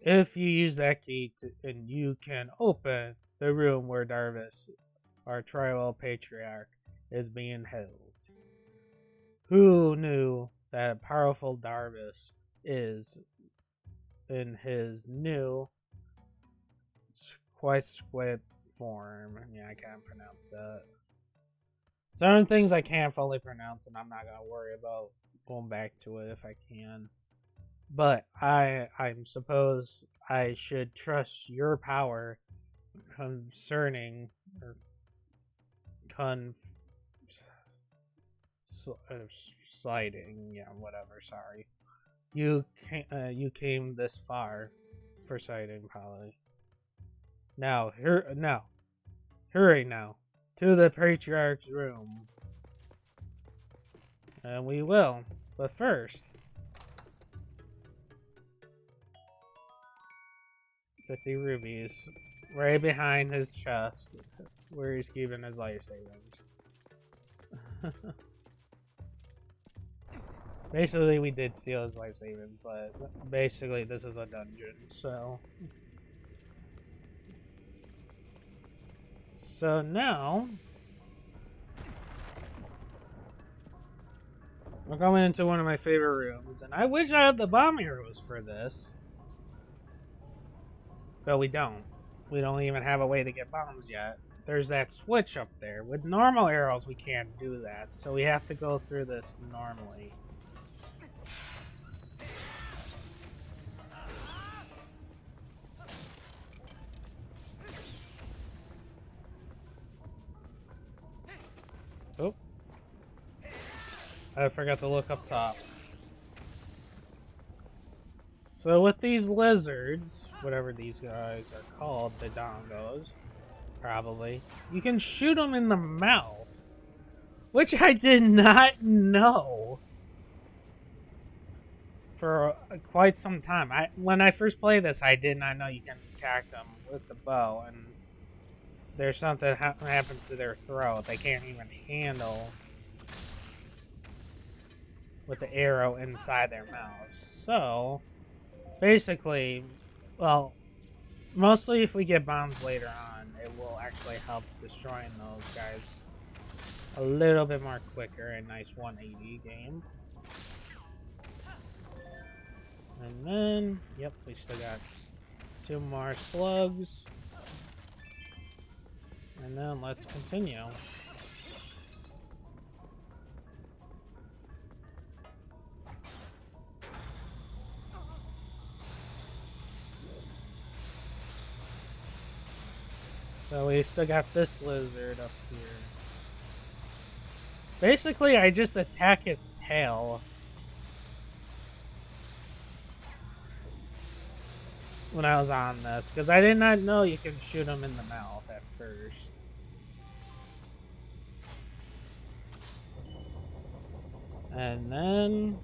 If you use that key, and you can open the room where Darvis, our tribal patriarch, is being held. Who knew that powerful Darvis is in his new quite squid form? Yeah, I can't pronounce that. Certain things I can't fully pronounce, and I'm not gonna worry about going back to it if I can. But I suppose I should trust your power concerning or sliding. Yeah, whatever. Sorry. You came this far for sighting, Polly. Now, hurry now. To the patriarch's room. And we will. But first, 50 rubies. Right behind his chest. Where he's keeping his life savings. Basically, we did steal his life savings, but basically this is a dungeon, so... So now, we're going into one of my favorite rooms, and I wish I had the bomb arrows for this. But we don't. We don't even have a way to get bombs yet. There's that switch up there. With normal arrows, we can't do that, so we have to go through this normally. Oh. I forgot to look up top. So with these lizards, whatever these guys are called, the dongos, probably, you can shoot them in the mouth. Which I did not know for quite some time. When I first played this, I did not know you can attack them with the bow, and there's something happens to their throat. They can't even handle with the arrow inside their mouth. So, basically, well, mostly if we get bombs later on, it will actually help destroying those guys a little bit more quicker. A nice 180 game. And then, yep, we still got 2 more slugs. And then let's continue. So we still got this lizard up here. Basically, I just attack its tail. When I was on this, because I did not know you can shoot them in the mouth at first. And then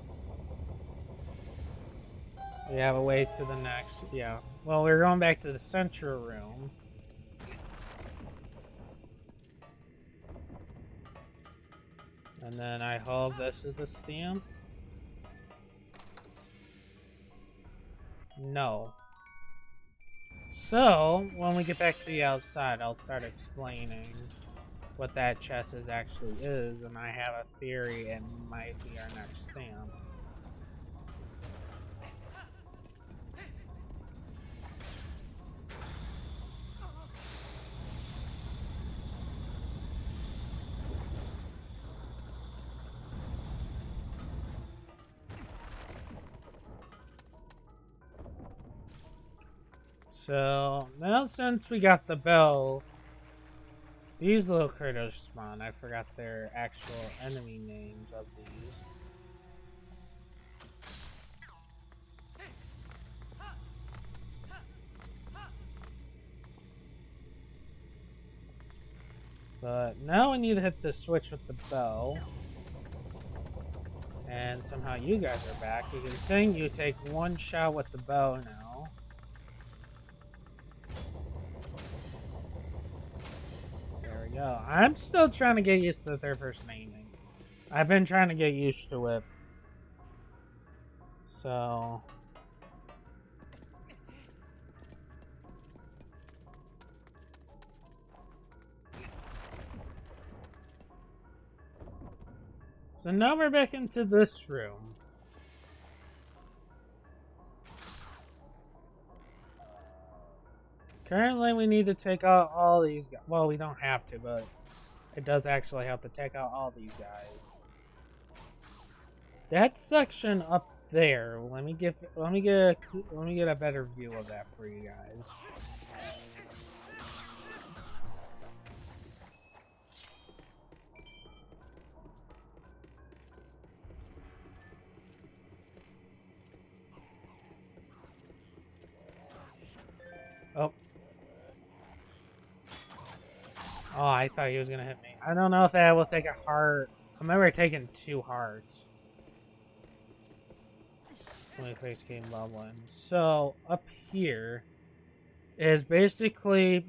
we have a way to the next, yeah. Well, we're going back to the central room. And then I hope this is a stamp. No. So, when we get back to the outside, I'll start explaining what that chest actually is, and I have a theory it might be our next stamp. So, now since we got the bell, these little critters spawn. I forgot their actual enemy names of these. But now we need to hit the switch with the bell. And somehow you guys are back. You can sing, you take one shot with the bell now. There we go. I'm still trying to get used to their first naming. I've been trying to get used to it. So now we're back into this room. Currently we need to take out all these guys. Well, we don't have to, but it does actually have to take out all these guys. That section up there, let me get a better view of that for you guys. Oh. Oh, I thought he was gonna hit me. I don't know if that will take a heart. I remember taking 2 hearts. When we face game bubbling. So up here is basically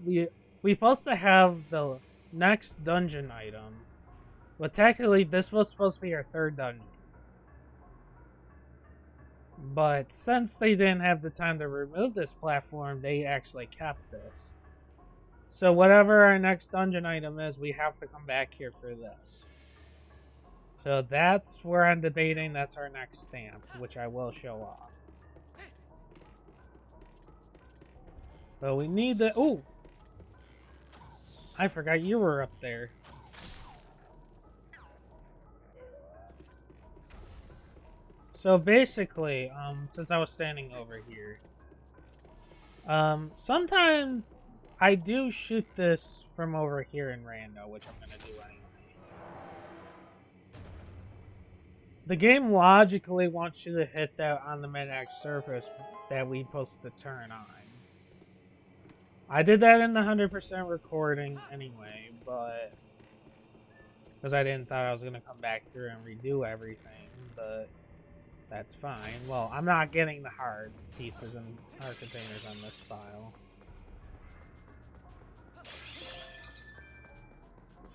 we supposed to have the next dungeon item. But technically this was supposed to be our 3rd dungeon. But since they didn't have the time to remove this platform, they actually kept this. So whatever our next dungeon item is, we have to come back here for this. So that's where I'm debating that's our next stamp, which I will show off. But we need the... Ooh! I forgot you were up there. So basically, since I was standing over here, sometimes I do shoot this from over here in rando, which I'm gonna do anyway. The game logically wants you to hit that on the mid-ax surface that we supposed to turn on. I did that in the 100% recording anyway, but because I didn't thought I was gonna come back through and redo everything, but that's fine. Well, I'm not getting the hard pieces and hard containers on this file.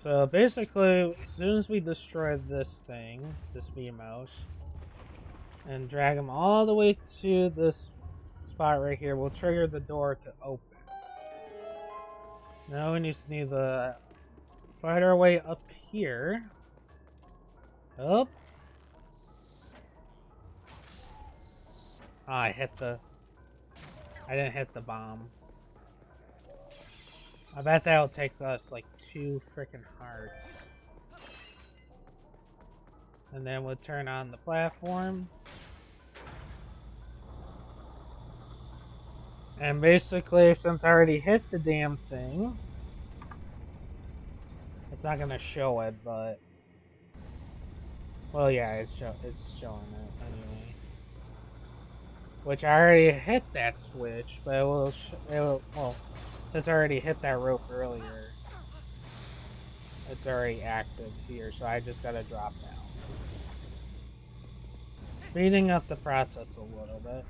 So basically, as soon as we destroy this thing, this VMOS, and drag them all the way to this spot right here, we'll trigger the door to open. Now we just need to fight our way up here. Up. Ah, I didn't hit the bomb. I bet that'll take us like 2 freaking hearts. And then we'll turn on the platform. And basically, since I already hit the damn thing, it's not gonna show it, but... Well, yeah, it's showing it anyway. Which I already hit that switch, but it will well, since I already hit that rope earlier, it's already active here, so I just gotta drop down. Speeding up the process a little bit.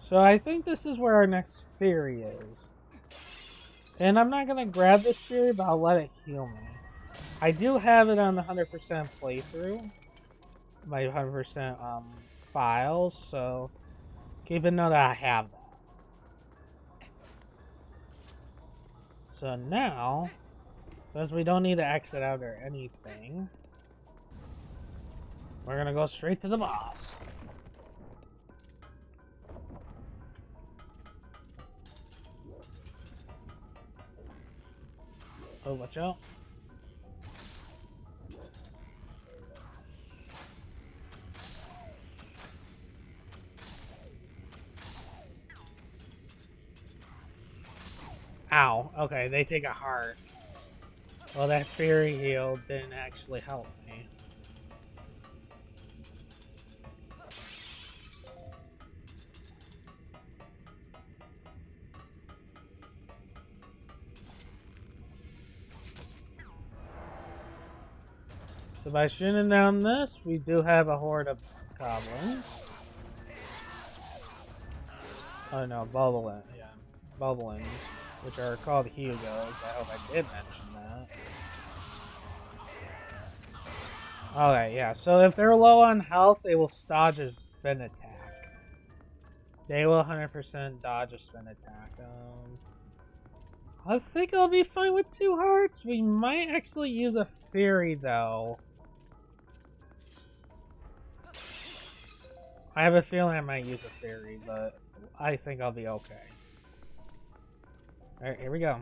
So I think this is where our next theory is. And I'm not gonna grab this theory, but I'll let it heal me. I do have it on the 100% playthrough. My 100% files, so keep in note that I have that. So now, since we don't need to exit out or anything, we're gonna go straight to the boss. Oh, watch out. Ow. Okay, they take a heart. Well, that fairy heal didn't actually help me. So by shooting down this, we do have a horde of goblins. Oh no, bubbling. Yeah, bubblings, which are called Hugos. I hope I did mention that. Okay, yeah. So if they're low on health, they will dodge a spin attack. They will 100% dodge a spin attack. I think I'll be fine with 2 hearts. We might actually use a fairy though. I have a feeling I might use a fairy, but I think I'll be okay. Alright, here we go.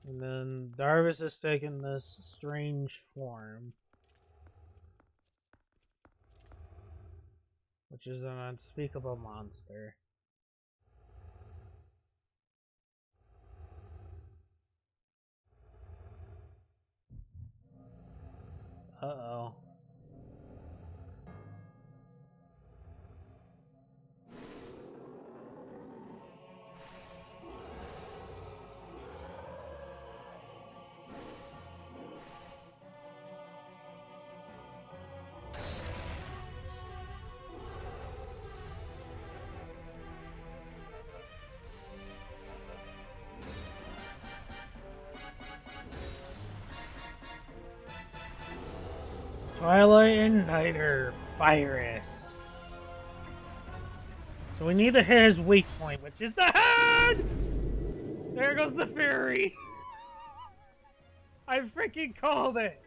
And then Darvis has taken this strange form, which is an unspeakable monster. Uh-oh. Twilight Igniter, Virus. So we need to hit his weak point, which is the head! There goes the fairy! I freaking called it!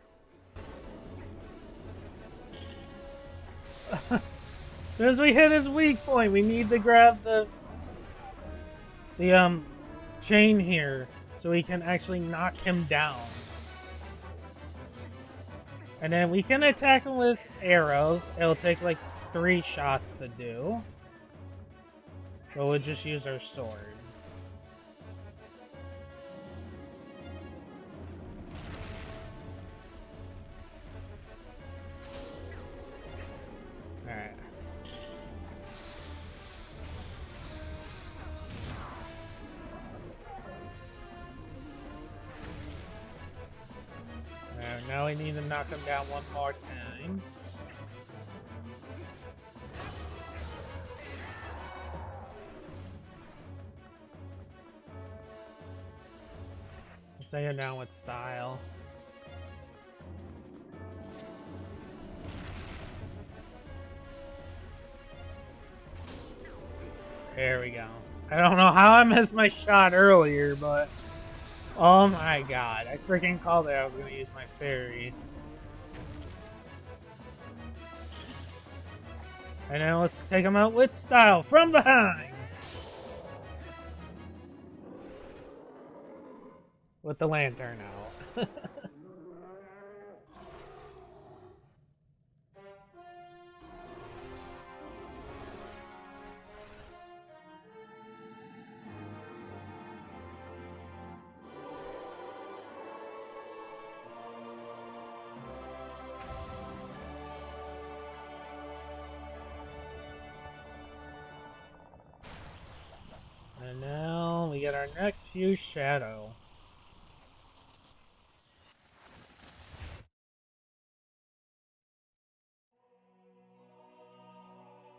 As soon as we hit his weak point, we need to grab the chain here so we can actually knock him down. And then we can attack him with arrows. It'll take like 3 shots to do. So we'll just use our sword. Alright. Now we need to knock him down one more time. Let's take him down with style. There we go. I don't know how I missed my shot earlier, but oh my god, I freaking called it. I was gonna use my fairy. And now let's take him out with style from behind. With the lantern out. And now we get our next few shadow.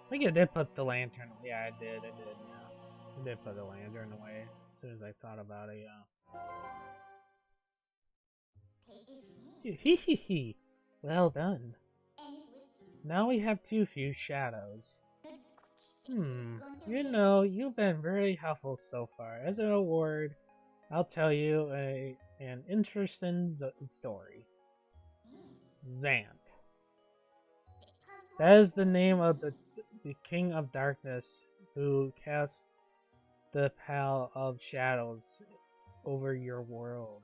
I think I did put the lantern. Yeah, I did. Yeah. I did put the lantern away as soon as I thought about it, yeah. Hee hee hee. Well done. Now we have too few shadows. You know, you've been very helpful so far. As an award, I'll tell you an interesting story. Zant. That is the name of the King of Darkness who cast the Pall of Shadows over your world.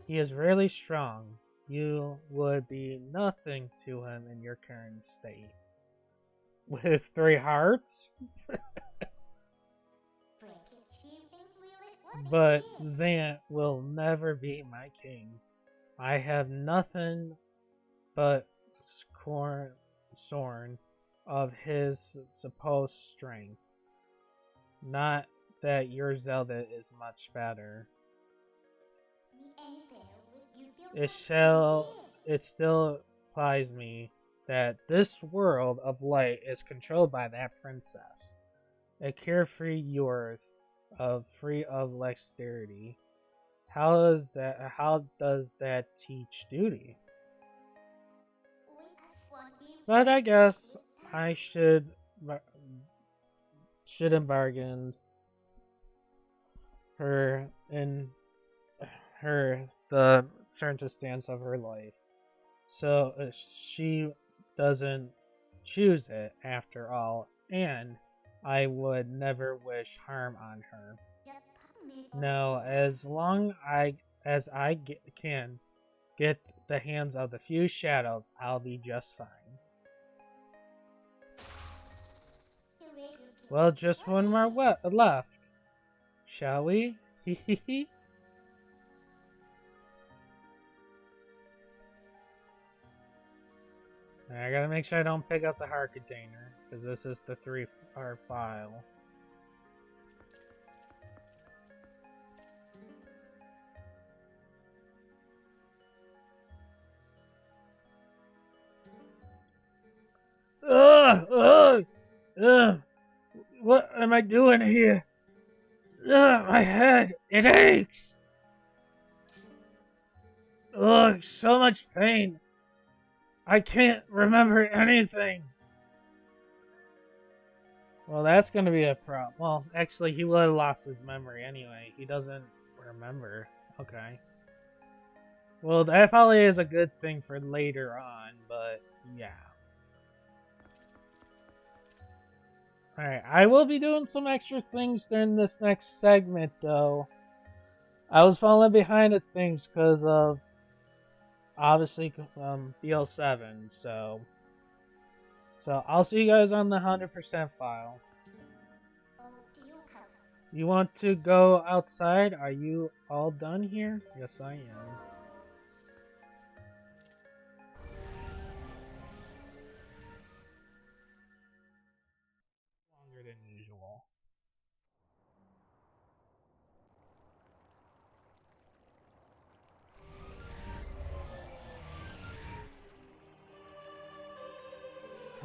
He is really strong. You would be nothing to him in your current state. With 3 hearts? But Zant will never be my king. I have nothing but scorn of his supposed strength. Not that your Zelda is much better. It still applies me that this world of light is controlled by that princess. A carefree youth free of dexterity. How does that teach duty? But I guess I shouldn't bargain her in the circumstance of her life. So she doesn't choose it after all, and I would never wish harm on her. No, as long as I can get the hands of the few shadows, I'll be just fine. Well, just one more left. Shall we? Hehehe. I gotta make sure I don't pick up the heart container, because this is the 3-heart file. Ugh! Ugh! Ugh! What am I doing here? Ugh! My head! It aches! Ugh! So much pain! I can't remember anything! Well, that's gonna be a problem. Well, actually, he would have lost his memory anyway. He doesn't remember. Okay. Well, that probably is a good thing for later on, but yeah. Alright, I will be doing some extra things during this next segment, though. I was falling behind at things because of, obviously, BL7, so I'll see you guys on the 100% file. You want to go outside? Are you all done here? Yes, I am. Longer than usual.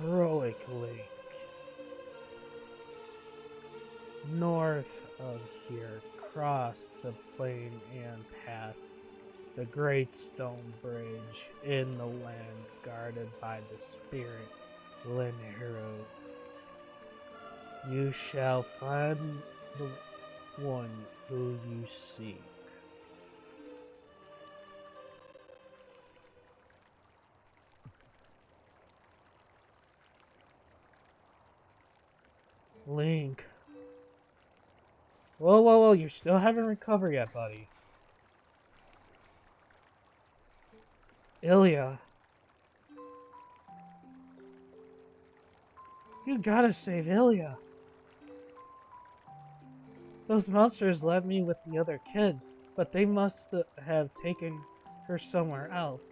Heroic Link. North of here, cross the plain and pass the great stone bridge in the land guarded by the spirit Linhero. You shall find the one who you seek. Link. Whoa, whoa, whoa, you still haven't recovered yet, buddy. Ilya. You gotta save Ilya. Those monsters left me with the other kids, but they must have taken her somewhere else.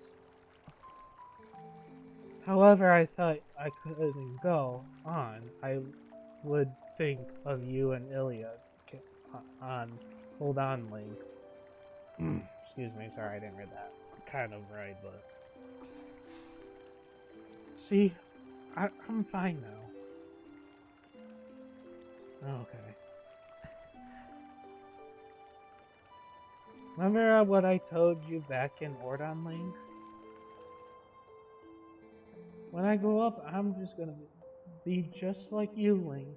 However, I thought I couldn't go on. I would think of you and Ilya. Hold on, Link. Excuse me, sorry I didn't read that kind of right, but... See, I'm fine now. Okay. Remember what I told you back in Ordon Link? When I grow up, I'm just gonna be just like you, Link.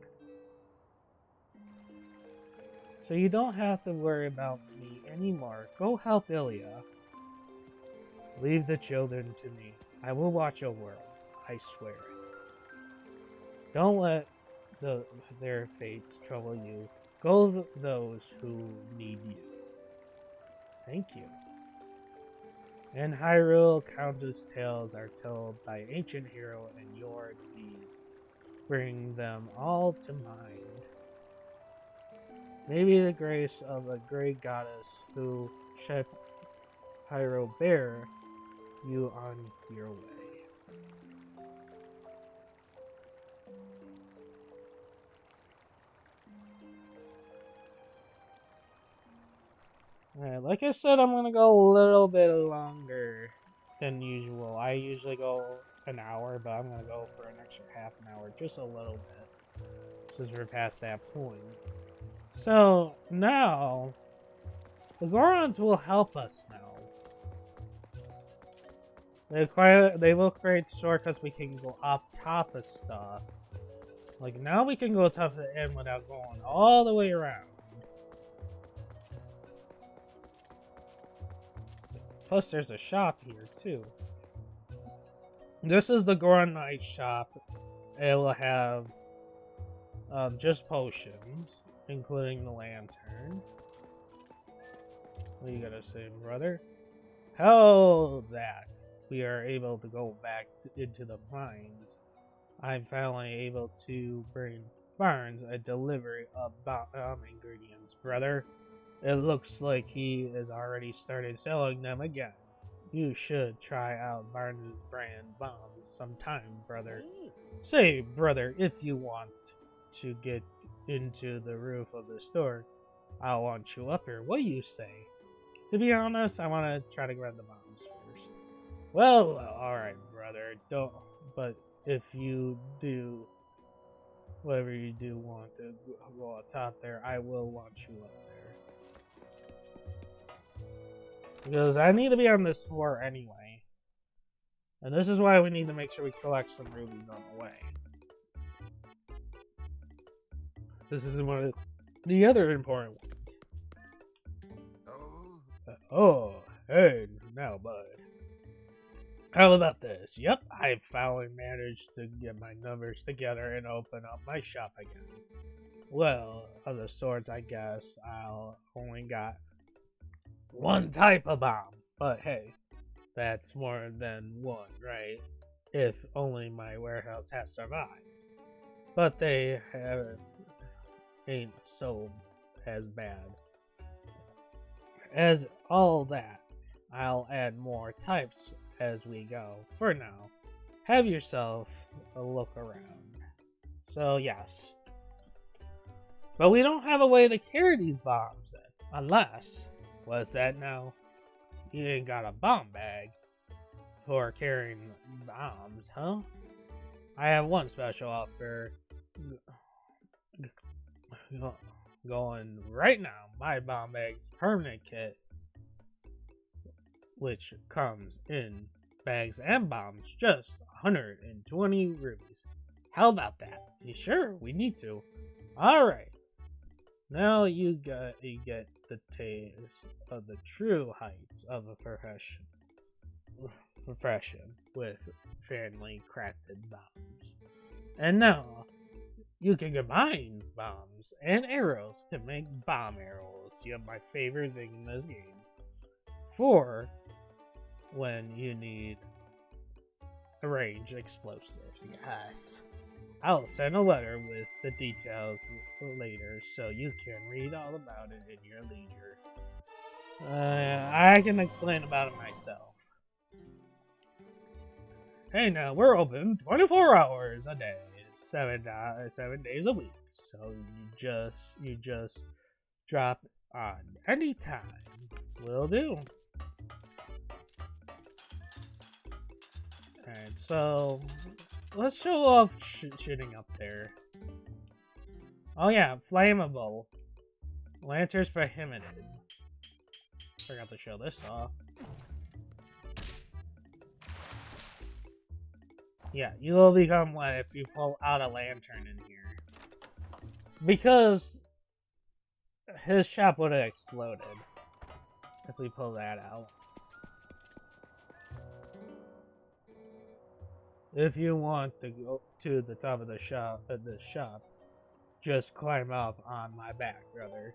So you don't have to worry about me anymore. Go help Ilya. Leave the children to me. I will watch over them. I swear. Don't let their fates trouble you. Go those who need you. Thank you. In Hyrule, countless tales are told by ancient hero and your deeds. Bring them all to mind. Maybe the grace of a great goddess who shed Hyrule bear you on your way. Alright, like I said, I'm gonna go a little bit longer than usual. I usually go an hour, but I'm gonna go for an extra half an hour, just a little bit, since we're past that point. So, now, the Gorons will help us now. They will create shortcuts we can go up top of stuff. Like, now we can go top of the end without going all the way around. Plus, there's a shop here, too. This is the Goron Knight shop. It will have just potions, including the lantern. What are you gonna say, brother? How that we are able to go back into the mines. I'm finally able to bring Barnes a delivery of bomb ingredients, brother. It looks like he has already started selling them again. You should try out Barnes' brand bombs sometime, brother. Say, brother, if you want to get into the roof of the store, I'll want you up here. What do you say? To be honest, I want to try to grab the bombs first. Well, alright, brother. But if you do, whatever you do want to go up top there, I will want you up there. Because I need to be on this floor anyway. And this is why we need to make sure we collect some rubies on the way. This is one of the other important ones. Oh, hey, now, bud. How about this? Yep, I finally managed to get my numbers together and open up my shop again. Well, of the sorts, I guess I'll only got one type of bomb. But hey, that's more than one, right? If only my warehouse has survived. But they ain't so as bad as all that. I'll add more types as we go. For now, have yourself a look around. So yes. But we don't have a way to carry these bombs in. Unless, what's that now? You ain't got a bomb bag for carrying bombs, huh? I have one special offer going right now. My bomb bag's permanent kit, which comes in bags and bombs, just 120 rubies. How about that? You sure? We need to. Alright. Now you get the taste of the true heights of a profession with family crafted bombs. And now you can combine bombs and arrows to make bomb arrows. You have my favorite thing in this game. For when you need range explosives. Yes. I'll send a letter with the details later so you can read all about it in your leisure. I can explain about it myself. Hey now, we're open 24 hours a day, 7 days a week. So you just drop on anytime. Will do. Alright, so let's show off shooting up there. Oh yeah, flammable. Lanterns prohibited. Forgot to show this off. Yeah, you will become lit if you pull out a lantern in here. Because his shop would have exploded if we pull that out. If you want to go to the top of the shop, just climb up on my back, brother.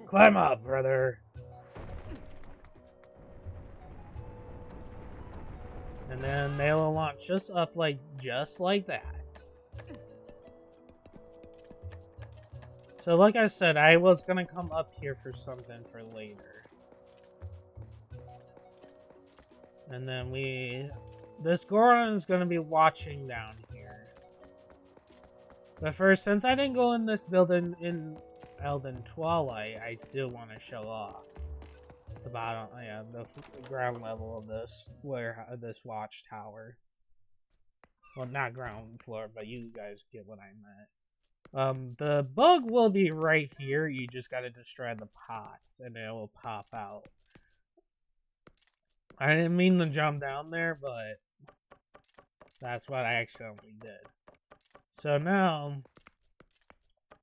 Climb up, brother. And then they'll launch us up just like that. So like I said, I was gonna come up here for something for later. And then this Goron is gonna be watching down here. But first, since I didn't go in this building in Elden Twilight, I still want to show off the bottom, the ground level of this watchtower. Well, not ground floor, but you guys get what I meant. The bug will be right here. You just gotta destroy the pots, and it will pop out. I didn't mean to jump down there, but that's what I accidentally did. So now,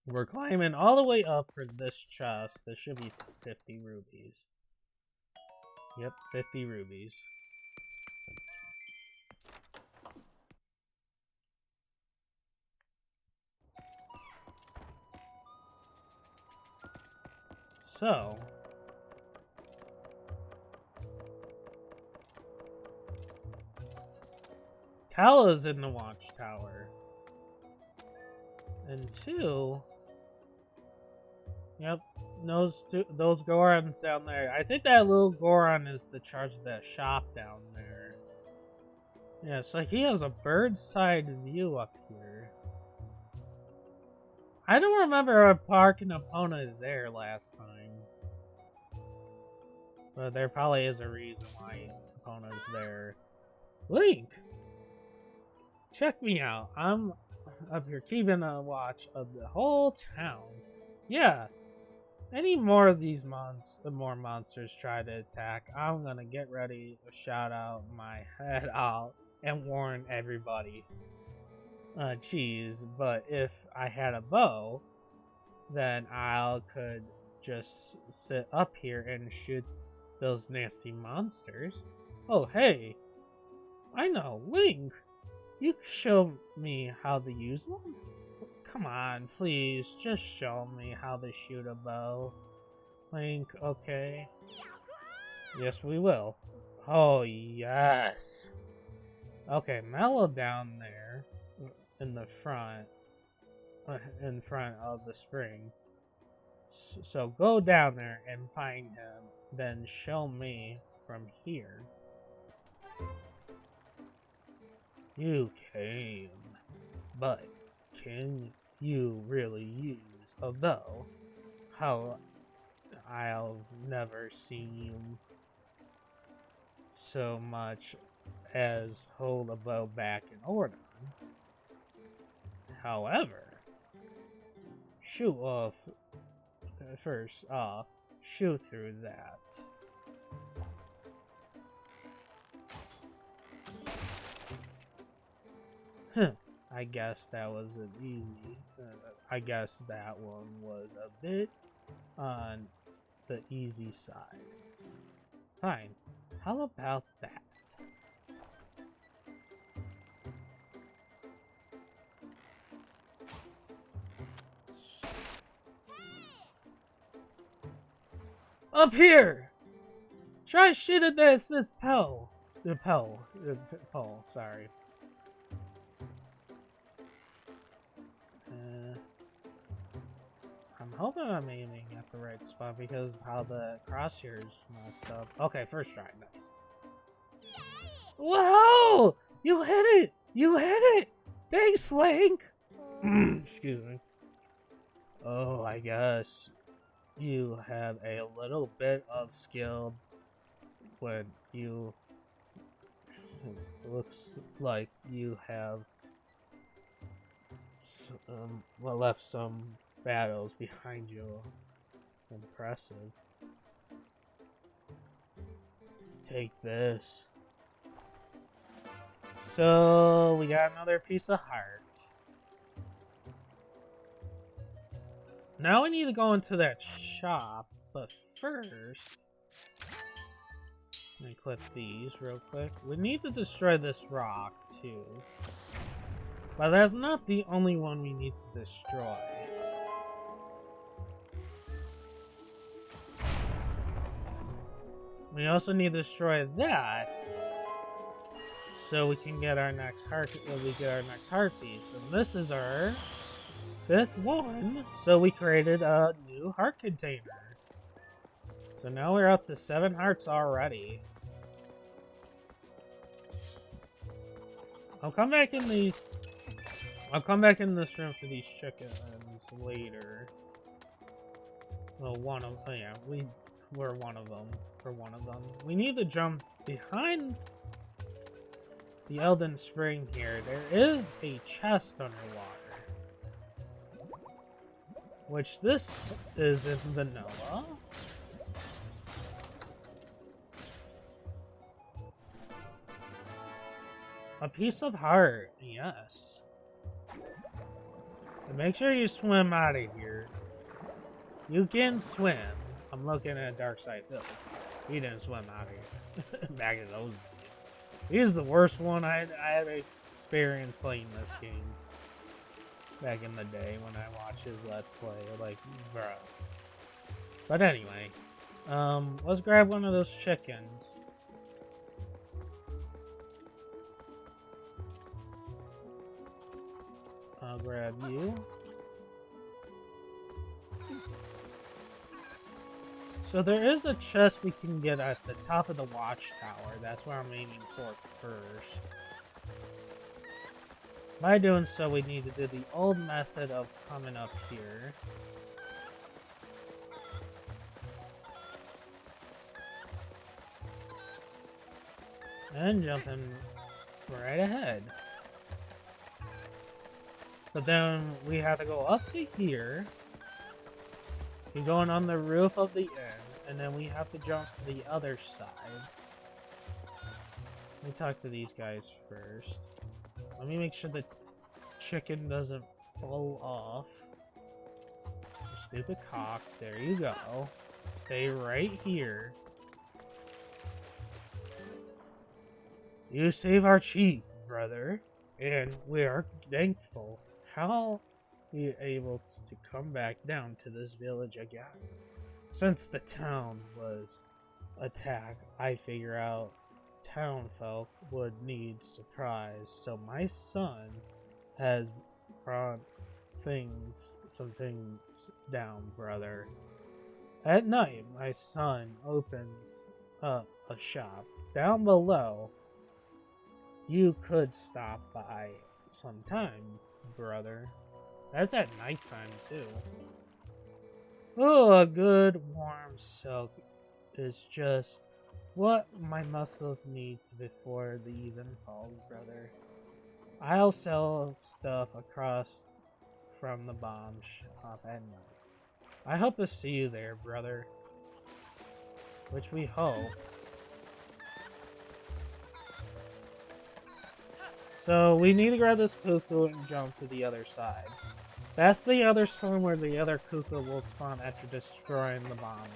we're climbing all the way up for this chest. This should be 50 rubies. Yep, 50 rubies. So, Kala's in the watchtower. And 2, yep, those Gorons down there. I think that little Goron is the charge of that shop down there. Yeah, so he has a bird's side view up here. I don't remember a parking opponent there last time. But there probably is a reason why opponent's there. Link! Check me out. I'm up here keeping a watch of the whole town. Yeah. Any more of these more monsters try to attack, I'm gonna get ready to shout out my head out and warn everybody. Geez, but if I had a bow, then I could just sit up here and shoot those nasty monsters. Oh, hey, I know, Link. You show me how to use one? Come on, please, just show me how to shoot a bow. Link, okay? Yes, we will. Oh, yes. Okay, Mellow down there in the front, in front of the spring. So go down there and find him, then show me from here. You came, but can you really use a bow? How I'll never see you so much as hold a bow back in order. However, first off, shoot through that. I guess that was an easy. I guess that one was a bit on the easy side. Fine. How about that? Up here! Try shooting this pole. The pole, sorry. I'm hoping I'm aiming at the right spot because of how the crosshairs messed up. Okay, first try, nice. Whoa! You hit it! You hit it! Thanks, Link! Excuse me. Oh, I guess you have a little bit of skill when you looks like you have left some battles behind you. Impressive. Take this. So, we got another piece of heart. Now we need to go into that shop, but first... Let me clip these real quick. We need to destroy this rock, too. But that's not the only one we need to destroy. We also need to destroy that, so we can get our next heart. Heart piece, and this is our 5th one. So we created a new heart container. So now we're up to 7 hearts already. I'll come back in this room for these chickens later. Well, we're one of them. For one of them, we need to jump behind the Elden Spring here. There is a chest underwater, which this is in vanilla. A piece of heart, yes. And make sure you swim out of here. You can swim. I'm looking at Dark Side Hill. He didn't swim out of here. Back in those days. He's the worst one I had experience playing this game. Back in the day when I watched his Let's Play. Like, bro. But anyway. Let's grab one of those chickens. I'll grab you. So there is a chest we can get at the top of the watchtower. That's where I'm aiming for first. By doing so, we need to do the old method of coming up here. And jumping right ahead. But then we have to go up to here. You're going on the roof of the inn, and then we have to jump to the other side. Let me talk to these guys first. Let me make sure the chicken doesn't fall off. You stupid cock. There you go. Stay right here. You save our chief, brother, and we are thankful. How are you able to come back down to this village again? Since the town was attacked, I figure out town folk would need supplies, so my son has brought some things down, brother. At night, my son opens up a shop down below. You could stop by sometime, brother. That's at nighttime, too. Oh, a good warm soak is just what my muscles need before the even falls, brother. I'll sell stuff across from the bomb shop at night. I hope to see you there, brother. Which we hope. So we need to grab this cuckoo and jump to the other side. That's the other storm where the other cuckoo will spawn after destroying the bomb rock.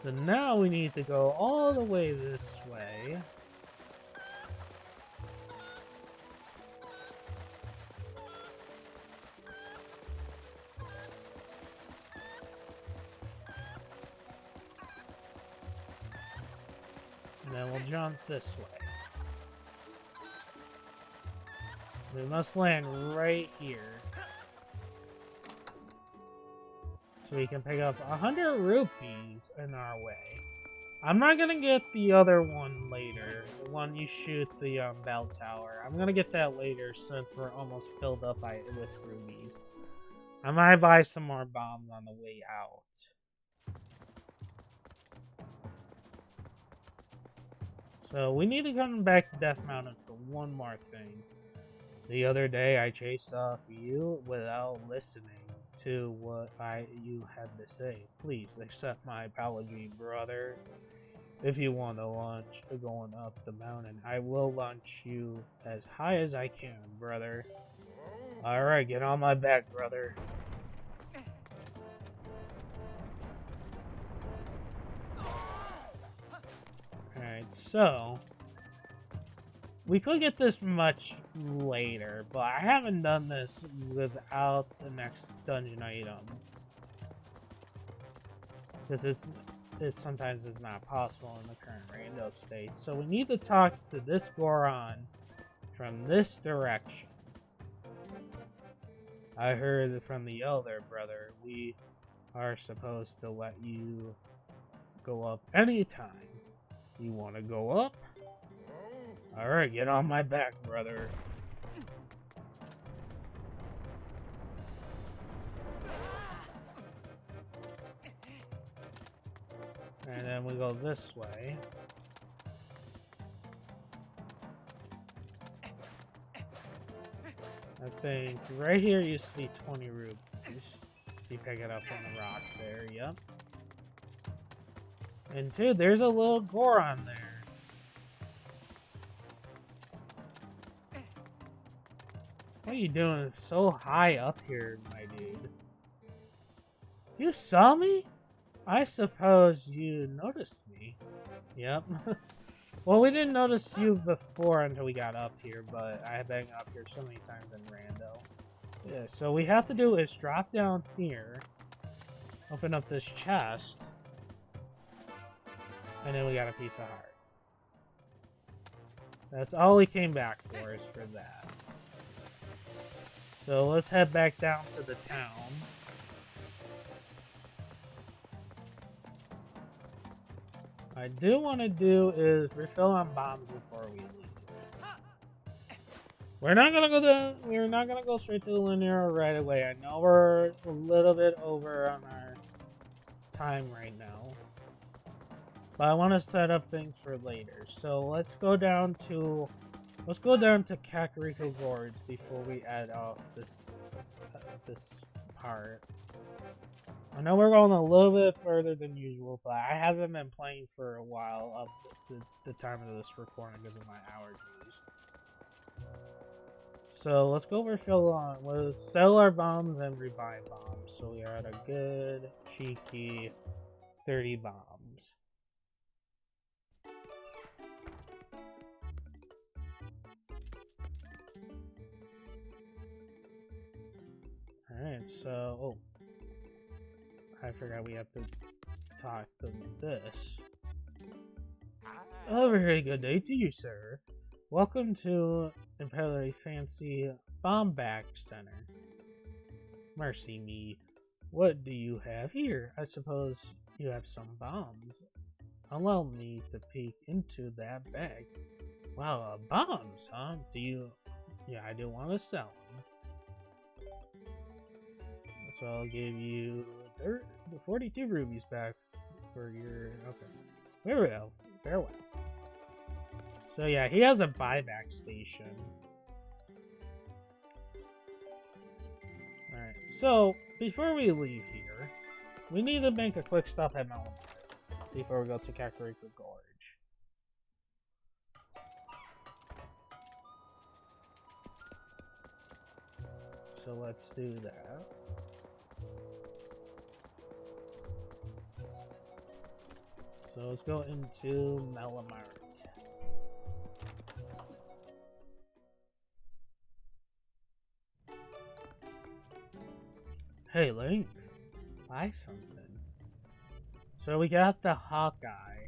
So now we need to go all the way this way. And then we'll jump this way. We must land right here. So we can pick up 100 rupees in our way. I'm not gonna get the other one later. The one you shoot the bell tower. I'm gonna get that later since we're almost filled up with rubies. I might buy some more bombs on the way out. So we need to come back to Death Mountain for one more thing. The other day I chased off you without listening. to what you had to say. Please accept my apology, brother. If you want to launch going up the mountain, I will launch you as high as I can, brother. Alright, get on my back, brother. Alright, so we could get this much later, but I haven't done this without the next dungeon item. Because it sometimes is not possible in the current rando state. So we need to talk to this Goron from this direction. I heard from the elder brother, we are supposed to let you go up anytime. You want to go up? Alright, get on my back, brother. And then we go this way. I think right here used to be 20 rupees. You pick it up from the rock there, yep. And dude, there's a little Goron there. What are you doing so high up here, my dude? You saw me? I suppose you noticed me. Yep. Well, we didn't notice you before until we got up here, but I have been up here so many times in rando. Yeah, so we have to do is drop down here, open up this chest, and then we got a piece of heart. That's all we came back for, is for that. So let's head back down to the town. What I do want to do is refill on bombs before we leave. We're not gonna go straight to the linear right away. I know we're a little bit over on our time right now, but I want to set up things for later. So let's go down to Kakariko Gorge before we add off this part. I know we're going a little bit further than usual, but I haven't been playing for a while up to the time of this recording because of my allergies. So let's go refill on. We'll sell our bombs and rebuy bombs. So we are at a good, cheeky 30 bombs. Alright, so... Oh. I forgot we have to talk to this. A very good day to you, sir. Welcome to Imperial Fancy Bomb Back Center. Mercy me. What do you have here? I suppose you have some bombs. Allow me to peek into that bag. Wow, bombs, huh? Yeah, I do want to sell them. So I'll give you 42 rubies back for your... Okay. Farewell. Farewell. So yeah, he has a buyback station. Alright, so before we leave here, we need to make a quick stop at Mount before we go to Kakariko Gorge. So let's do that. So let's go into Malamart. Hey Link, buy something. So we got the Hawkeye.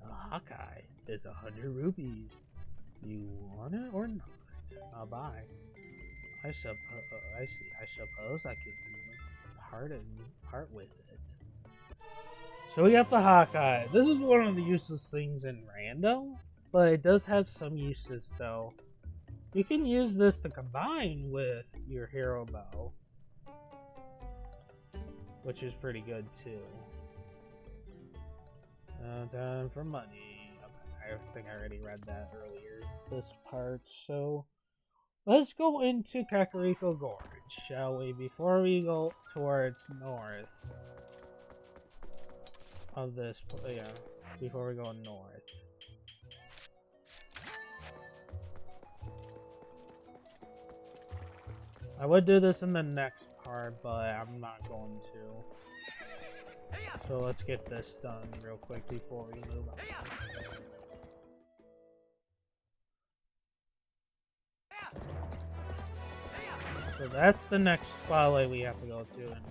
The Hawkeye is 100 rupees. You want it or not? I'll buy. I suppose I can part with it. So we got the Hawkeye. This is one of the useless things in rando, but it does have some uses though. You can use this to combine with your hero bow, which is pretty good too. Time for money. Okay, I think I already read that earlier, this part, so Let's go into Kakariko Gorge, shall we? Before we go towards north of this, yeah, before we go north. I would do this in the next part, but I'm not going to. So let's get this done real quick before we move on. So that's the next Twilight we have to go to, and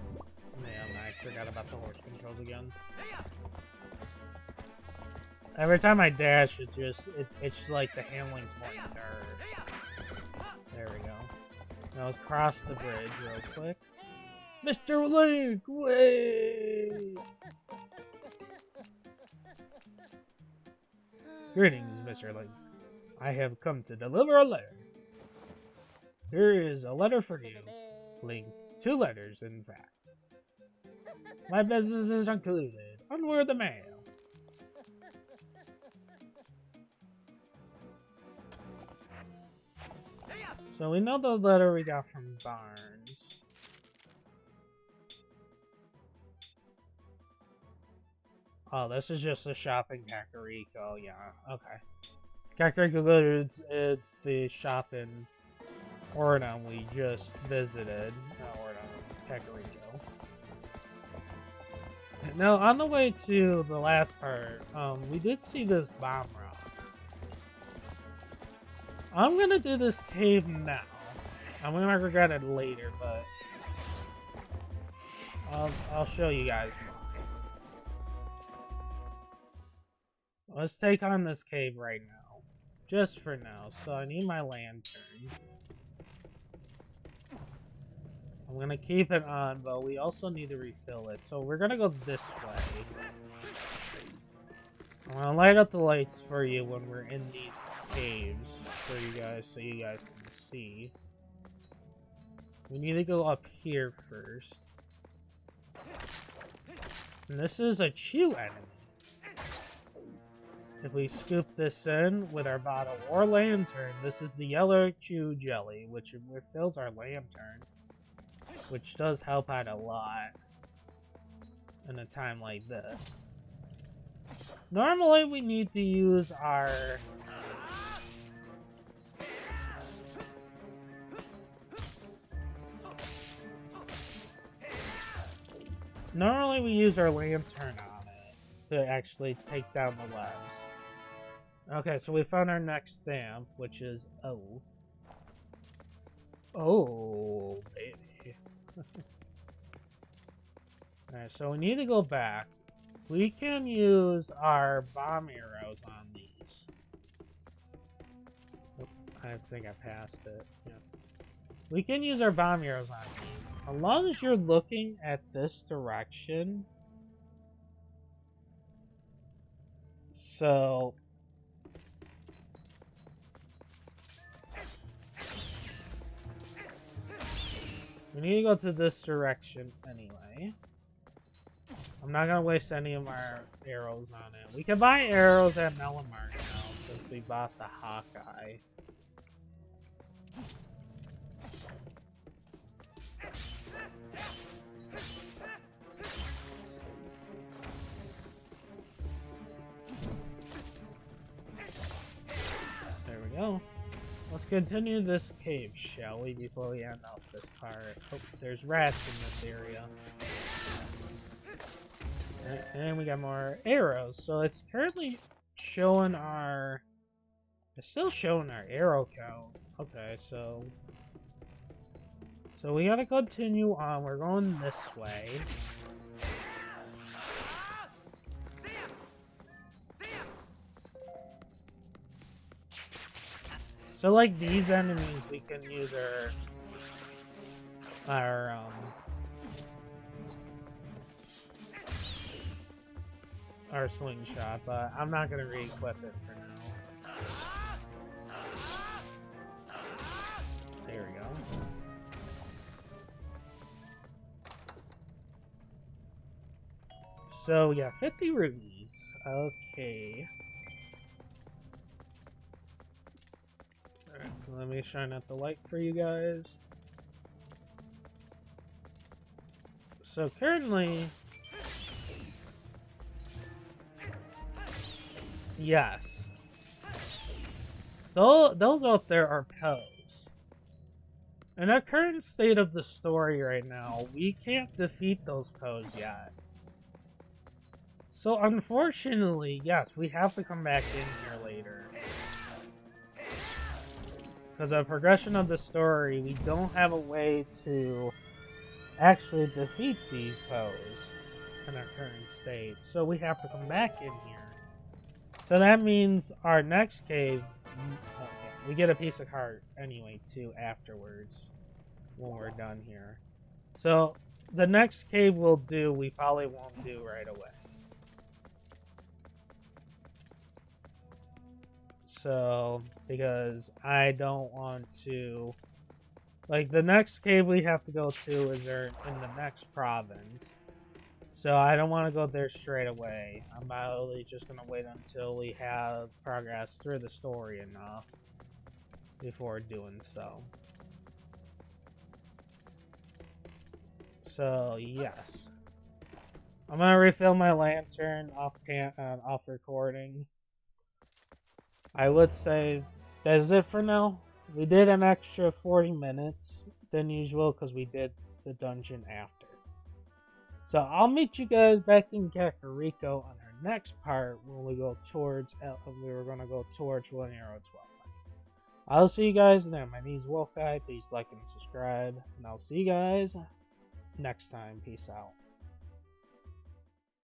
man, I forgot about the horse controls again. Every time I dash, it's like the handling's more nerve. There we go. Now let's cross the bridge real quick. Mr. Link, wait! Greetings, Mr. Link. I have come to deliver a letter. Here is a letter for you, Link. 2 letters, in fact. My business is concluded. Onward the mail. So we know the letter we got from Barnes. Oh, this is just a shop in Kakariko, yeah, okay. Kakariko, it's the shop in Ordon we just visited. Not Ordon, Kakariko. Now, on the way to the last part, we did see this bomb rock. I'm gonna do this cave now. I'm gonna regret it later, but I'll show you guys more. Let's take on this cave right now. Just for now. So I need my lantern. I'm gonna keep it on, but we also need to refill it. So we're gonna go this way. I'm gonna light up the lights for you when we're in these caves for you guys, so you guys can see. We need to go up here first. And this is a Chew enemy. If we scoop this in with our bottle or lantern, this is the yellow Chew jelly, which refills our lantern, which does help out a lot in a time like this. Normally we need to use our lantern on it to actually take down the webs. Okay, so we found our next stamp, which is O. Oh, baby. Alright, so we need to go back. We can use our bomb arrows on these. Oh, I think I passed it. Yeah. We can use our bomb arrows on these. As long as you're looking at this direction. So we need to go to this direction anyway. I'm not gonna waste any of our arrows on it. We can buy arrows at Melon Mart now since we bought the Hawkeye. There we go. Let's continue this cave, shall we, before we end off this part. Oh, there's rats in this area. And we got more arrows. So it's currently showing our... It's still showing our arrow count. Okay, so we gotta continue on. We're going this way. So like these enemies, we can use our slingshot, but I'm not gonna re-equip it for now. There we go. So we got 50 rupees. Okay. Alright, Let me shine out the light for you guys. So currently, yes, those out there are Poes. In the current state of the story right now, we can't defeat those Poes yet. So unfortunately, yes, we have to come back in here later. Because of the progression of the story, we don't have a way to actually defeat these Poes in our current state. So we have to come back in here. So that means our next cave, okay, we get a piece of heart anyway too afterwards when we're done here. So the next cave we'll do, we probably won't do right away. So, because I don't want to, like, the next cave we have to go to is in the next province. So I don't want to go there straight away. I'm probably just going to wait until we have progress through the story enough before doing so. So, yes. I'm going to refill my lantern off recording. I would say that is it for now. We did an extra 40 minutes than usual because we did the dungeon after. So I'll meet you guys back in Kakariko on our next part when we go towards we're gonna go towards Twilight. I'll see you guys then. My name is Wolfguy. Please like and subscribe, and I'll see you guys next time. Peace out.